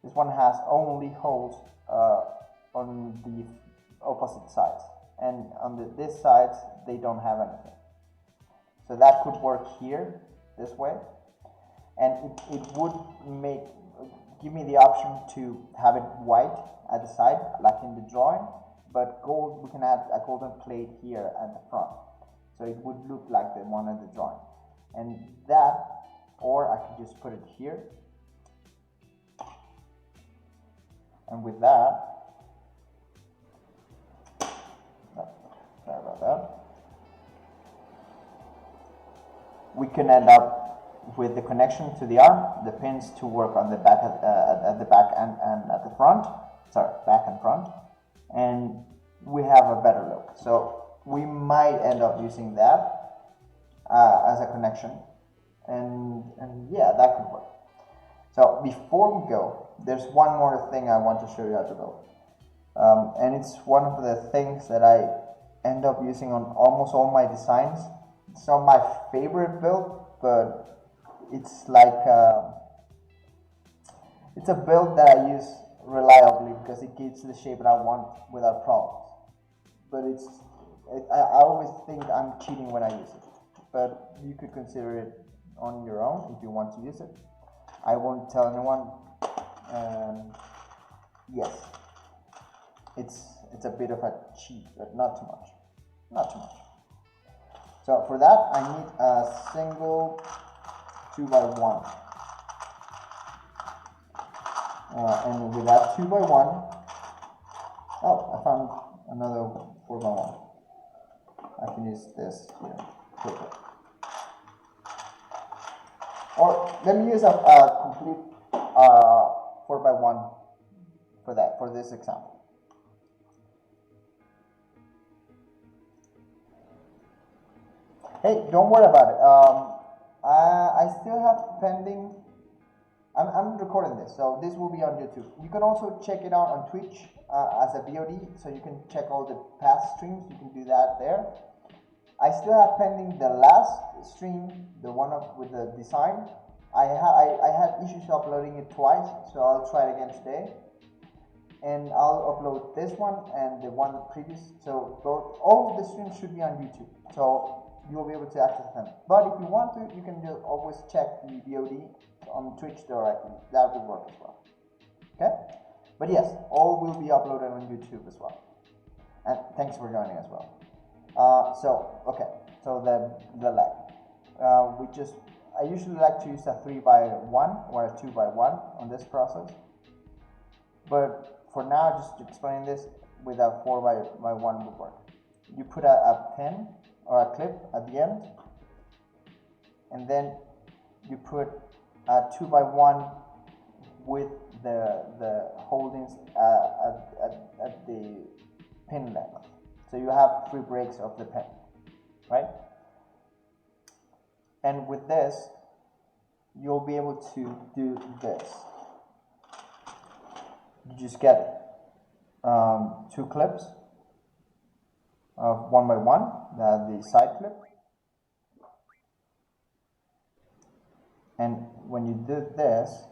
This one has only holes on the opposite sides, and on this side they don't have anything. So that could work here, this way, and it would give me the option to have it white at the side, like in the drawing, but gold, we can add a golden plate here at the front. So it would look like the one at the drawing. And that, or I could just put it here. And with that, sorry about that, we can end up with the connection to the arm, the pins to work on the back at the back and at the front, sorry, back and front, and we have a better look. So we might end up using that as a connection, and yeah, that could work. So before we go, there's one more thing I want to show you how to build, and it's one of the things that I end up using on almost all my designs. It's not my favorite build, but it's like it's a build that I use reliably because it gives the shape that I want without problems. But I always think I'm cheating when I use it, but you could consider it on your own if you want to use it. I won't tell anyone. Yes, it's a bit of a cheat, but not too much, not too much. So for that, I need a single 2x1, and with that 2x1, oh, I found another 4x1. I can use this here. Perfect. Or let me use a complete 4x1 for this example. Hey, don't worry about it. I still have pending I'm recording this, so this will be on YouTube. You can also check it out on Twitch as a VOD, so you can check all the past streams. You can do that there. I still have pending the last stream, the one with the design. I had issues uploading it twice, so I'll try it again today. And I'll upload this one and the one previous. So all of the streams should be on YouTube, so you'll be able to access them. But if you want to, you can just always check the VOD on Twitch directly. That will work as well. Okay? But yes, all will be uploaded on YouTube as well. And thanks for joining as well. So the leg. I usually like to use a 3x1 or a 2x1 on this process. But for now, just explaining this with a 4x1 would work. You put a pin or a clip at the end, and then you put a 2x1 with the holdings at the pin length. So you have 3 breaks of the pin, right? And with this, you'll be able to do this. You just get 2 clips of 1x1, the side clip. And when you do this,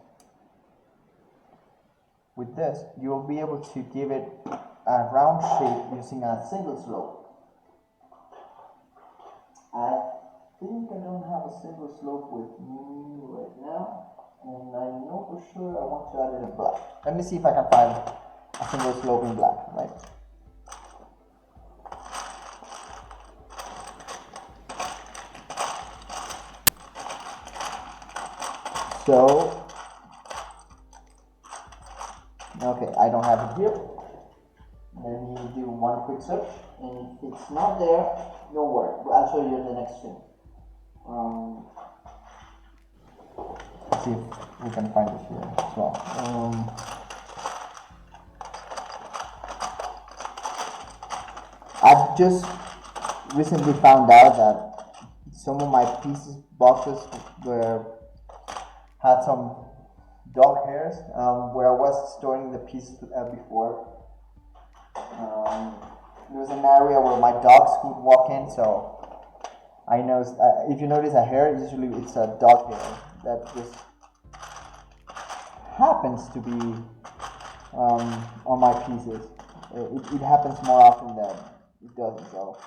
with this, you'll be able to give it a round shape using a single slope. I think I don't have a single slope with me right now, and I know for sure I want to add it in black. Let me see if I can find a single slope in black, right? So, okay, I don't have it here. Let me do one quick search, and if it's not there, don't worry. I'll show you in the next stream. Let's see if we can find it here as well. I've just recently found out that some of my boxes had some dog hairs where I was storing the pieces before. There was an area where my dogs would walk in, so I know if you notice a hair, usually it's a dog hair that just happens to be on my pieces. It happens more often than it doesn't, so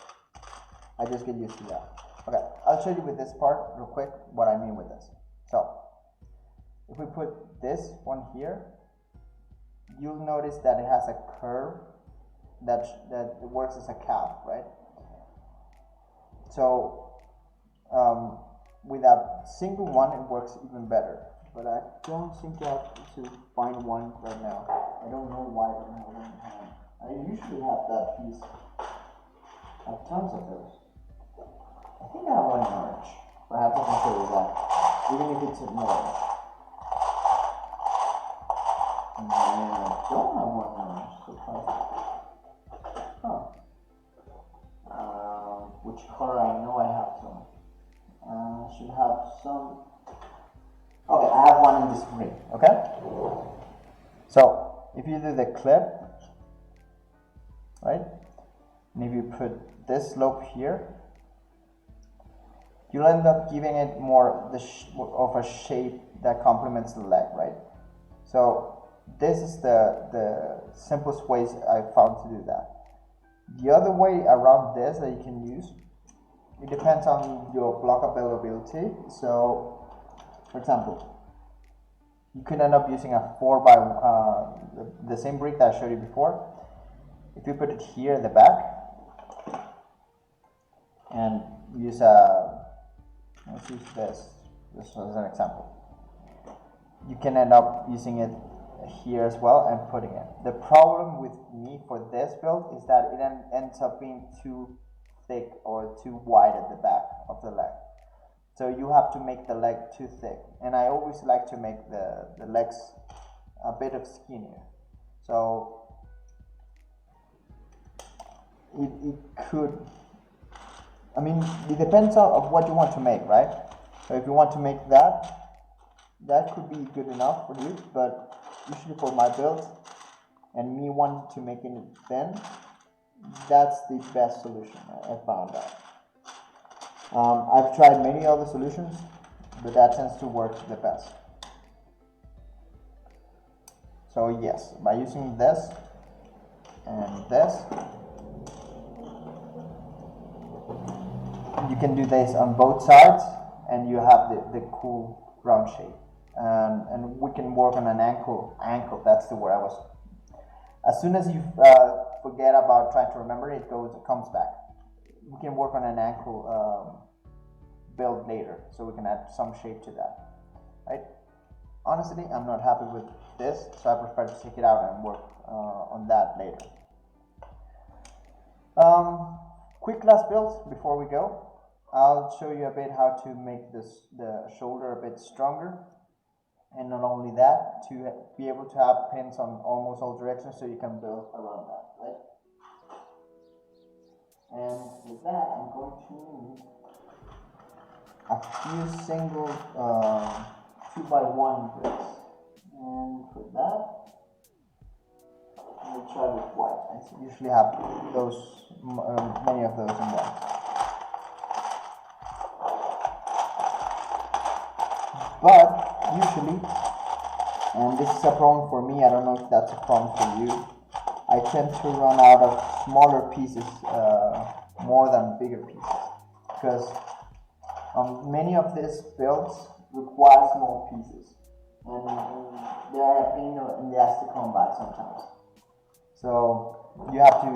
I just get used to that. Okay, I'll show you with this part real quick what I mean with this. So if we put this one here, you'll notice that it has a curve that works as a cap, right? So with a single one, it works even better. But I don't seem to have to find one right now. I don't know why I don't have one in hand. I usually have that piece. I have tons of those. I think I have one in orange. Perhaps I can show you that, even if it's in orange. And I don't have one in orange, so far. Which color? I know I have some. Should have some. Okay, I have one in this green. Okay. So if you do the clip, right, and if you put this slope here, you'll end up giving it more of a shape that complements the leg, right? So this is the simplest ways I found to do that. The other way around this that you can use, it depends on your block availability. So, for example, you could end up using a 4x the same brick that I showed you before. If you put it here in the back and use let's use this as an example. You can end up using it here as well and putting it. The problem with me for this build is that it ends up being too thick or too wide at the back of the leg. So you have to make the leg too thick, and I always like to make the legs a bit of skinnier. So it could, I mean, it depends on what you want to make, right? So if you want to make that, that could be good enough for you, but usually for my build and me wanting to make it thin, that's the best solution I found out. I've tried many other solutions, but that tends to work the best. So yes, by using this and this, you can do this on both sides, and you have the cool round shape. And we can work on an ankle. That's the word I was. As soon as you forget about trying to remember it, comes back. We can work on an ankle build later, so we can add some shape to that, right? Honestly, I'm not happy with this, so I prefer to take it out and work on that later. Quick last build before we go. I'll show you a bit how to make the shoulder a bit stronger, and not only that, to be able to have pins on almost all directions so you can build around that, right? And with that, I'm going to need a few single 2x1 bricks, and for that, we'll try with white. I usually have those, many of those in white. But usually, and this is a problem for me, I don't know if that's a problem for you, I tend to run out of smaller pieces more than bigger pieces, because many of these builds require small pieces, and they are a pain in the ass to come by sometimes. So you have to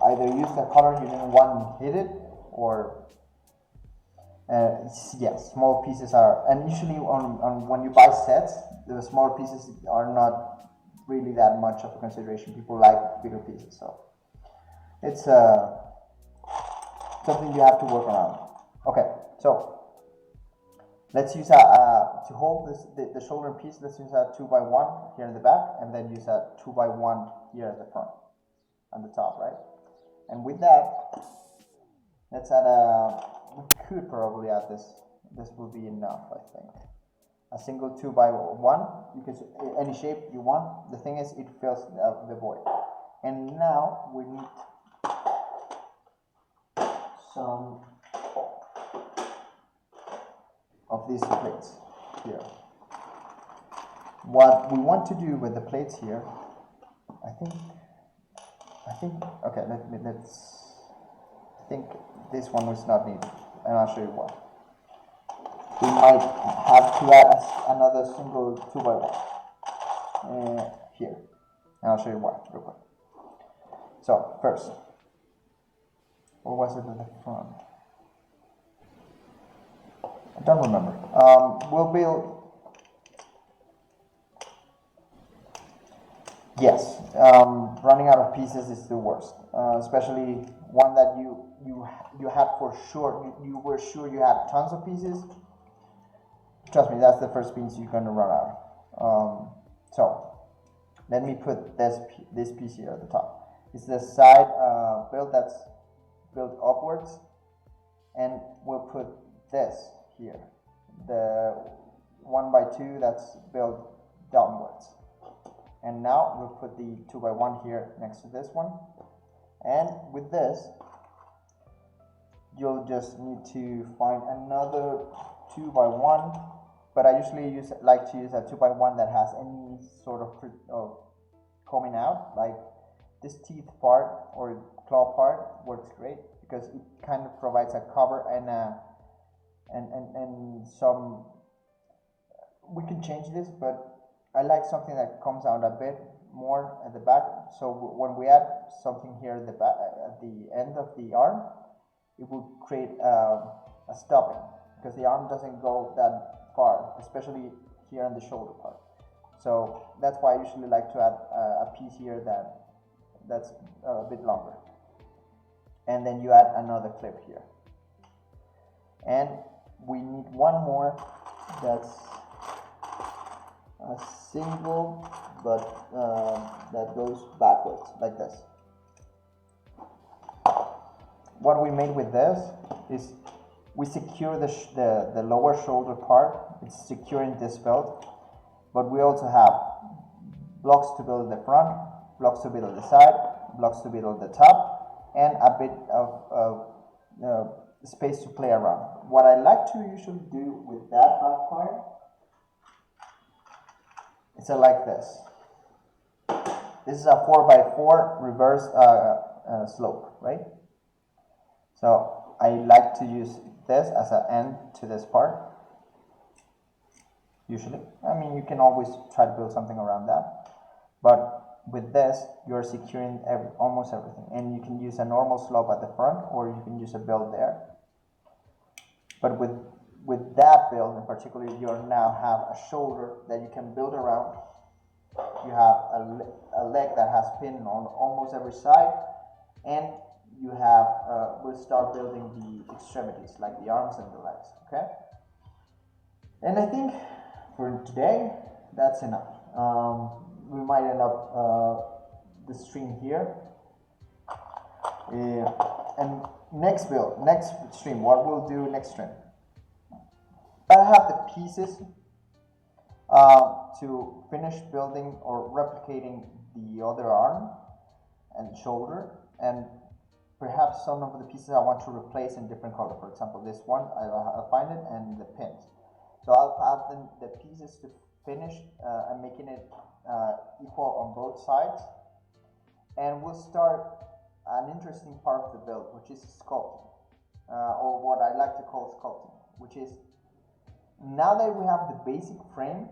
either use the color you didn't want and hit it, or yes, small pieces are, and usually on when you buy sets, the smaller pieces are not really that much of a consideration. People like bigger pieces, so it's something you have to work around. Okay, so let's use to hold the shoulder piece. Let's use a 2x1 here in the back, and then use a 2x1 here at the front, on the top, right? And with that, let's add we could probably add this. This will be enough, I think. A single 2x1. You can any shape you want. The thing is, it fills the void. And now we need some of these plates here. What we want to do with the plates here, I think. Okay, let's. I think this one was not needed, and I'll show you why. We might have to add another single 2x1 here, and I'll show you why real quick. So first, what was it at the front? I don't remember. We'll build. Yes, running out of pieces is the worst, especially one that you had for sure. You were sure you had tons of pieces. Trust me, that's the first piece you're going to run out. So let me put this piece here at the top. It's the side build that's built upwards, and we'll put this here, the 1x2 that's built downwards. And now we'll put the 2x1 here next to this one. And with this, you'll just need to find another 2x1. But I usually like to use a 2x1 that has any sort of coming out. Like this teeth part or claw part works great because it kind of provides a cover and some. We can change this, but I like something that comes out a bit more at the back. So when we add something here at the back, at the end of the arm, it will create a stopping because the arm doesn't go that far, especially here on the shoulder part. So that's why I usually like to add a piece here that's a bit longer. And then you add another clip here. And we need one more that's a single, but that goes backwards like this. What we made with this is we secure the lower shoulder part It's securing this build. But we also have blocks to build the front, blocks to build the side, blocks to build the top, and a bit of space to play around. What I like to usually do with that backfire is like this. This is a 4x4 reverse slope, right? So I like to use this as an end to this part. Usually, I mean, you can always try to build something around that, but with this, you're securing almost everything, and you can use a normal slope at the front, or you can use a build there. But with that build in particular, you now have a shoulder that you can build around. You have a leg that has pin on almost every side, and you have we'll start building the extremities, like the arms and the legs. Okay, and I think for today that's enough. We might end up the stream here, and next stream, what we'll do next stream, I have the pieces to finish building or replicating the other arm and shoulder, and perhaps some of the pieces I want to replace in different color. For example, this one, I'll find it, and the pins. So I'll add the pieces to finish and making it equal on both sides. And we'll start an interesting part of the build, which is sculpting, or what I like to call sculpting, which is, now that we have the basic frame,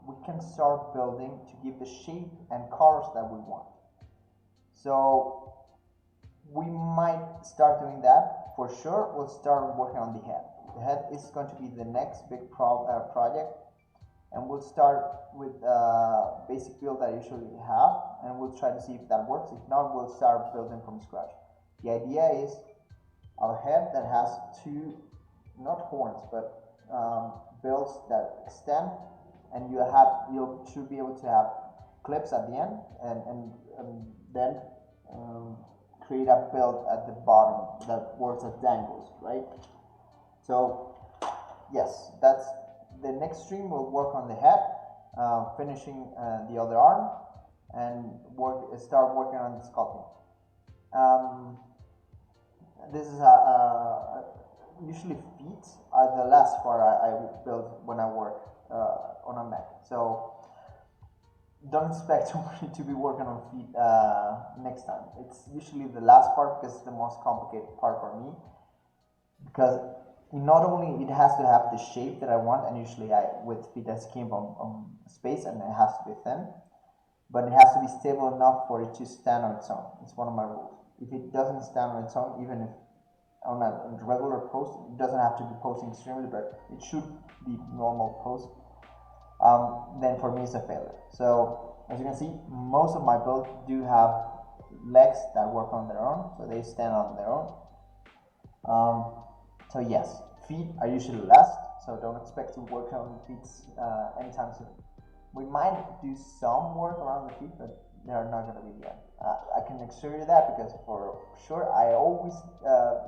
we can start building to give the shape and colors that we want. So we might start doing that for sure. We'll start working on the head. The head is going to be the next big project, and we'll start with basic build that I usually have, and we'll try to see if that works. If not, we'll start building from scratch. The idea is a head that has two, not horns, but builds that extend, and you should be able to have clips at the end, and then create a build at the bottom that works as dangles, right? So yes, that's the next stream. We'll work on the head, finishing the other arm, and start working on the sculpting. This is usually feet are the last part I build when I work on a mech. So don't expect to be working on feet next time. It's usually the last part because it's the most complicated part for me, because not only it has to have the shape that I want, and usually with feet I skimp on space, and it has to be thin, but it has to be stable enough for it to stand on its own. It's one of my rules. If it doesn't stand on its own, even if on a regular post, it doesn't have to be posting extremely, but it should be normal post, then for me it's a failure. So as you can see, most of my builds do have legs that work on their own, so they stand on their own. So yes, feet are usually last, so don't expect to work on feet anytime soon. We might do some work around the feet, but they are not going to be the end. I can assure you that, because for sure I always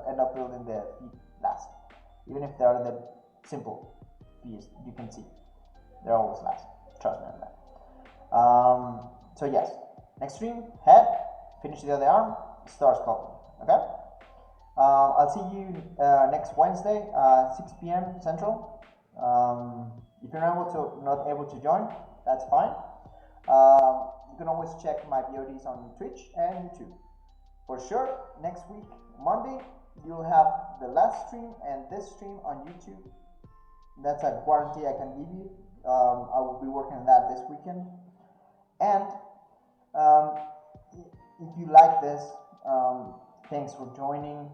end up building the feet last, even if they are the simple feet. You can see they're always last. Trust me on that. So yes, next stream, head, finish the other arm, start sculpting. Okay. I'll see you next Wednesday, 6 p.m. Central. If you're not able to join, that's fine. You can always check my VODs on Twitch and YouTube. For sure, next week, Monday, you'll have the last stream and this stream on YouTube. That's a guarantee I can give you. I will be working on that this weekend. And if you like this, thanks for joining.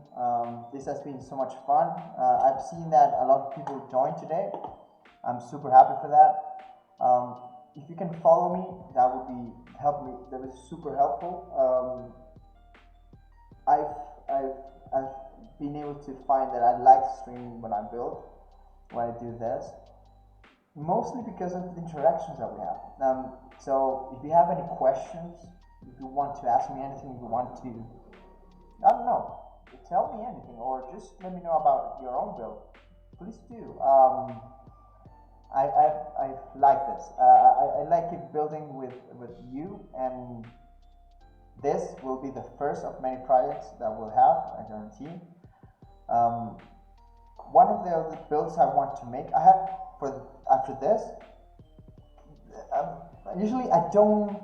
This has been so much fun. I've seen that a lot of people joined today. I'm super happy for that. If you can follow me, that would help me. That is super helpful. I've been able to find that I like streaming when I build, when I do this, mostly because of the interactions that we have. So if you have any questions, if you want to ask me anything, if you want to, I don't know, tell me anything, or just let me know about your own build. Please do. I like this. I like it building with you, and this will be the first of many projects that we'll have, I guarantee. One of the other builds I want to make, I have for after this. Usually I don't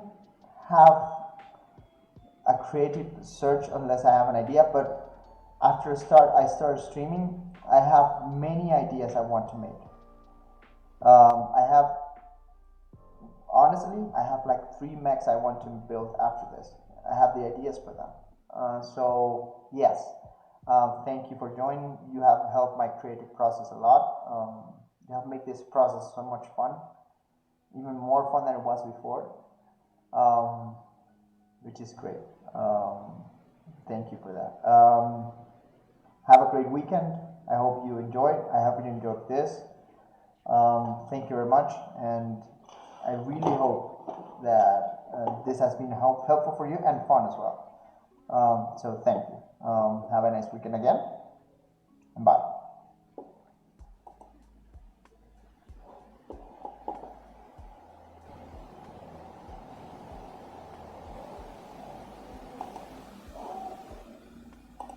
have a creative search unless I have an idea, but after I started streaming, I have many ideas I want to make. Honestly, I have like 3 mechs I want to build after this. I have the ideas for them. So yes, thank you for joining. You have helped my creative process a lot. You have made this process so much fun, even more fun than it was before, which is great. Thank you for that. Have a great weekend. I hope you enjoyed. I hope you enjoyed this. Thank you very much, and I really hope that this has been helpful for you and fun as well. So thank you. Have a nice weekend again, and bye.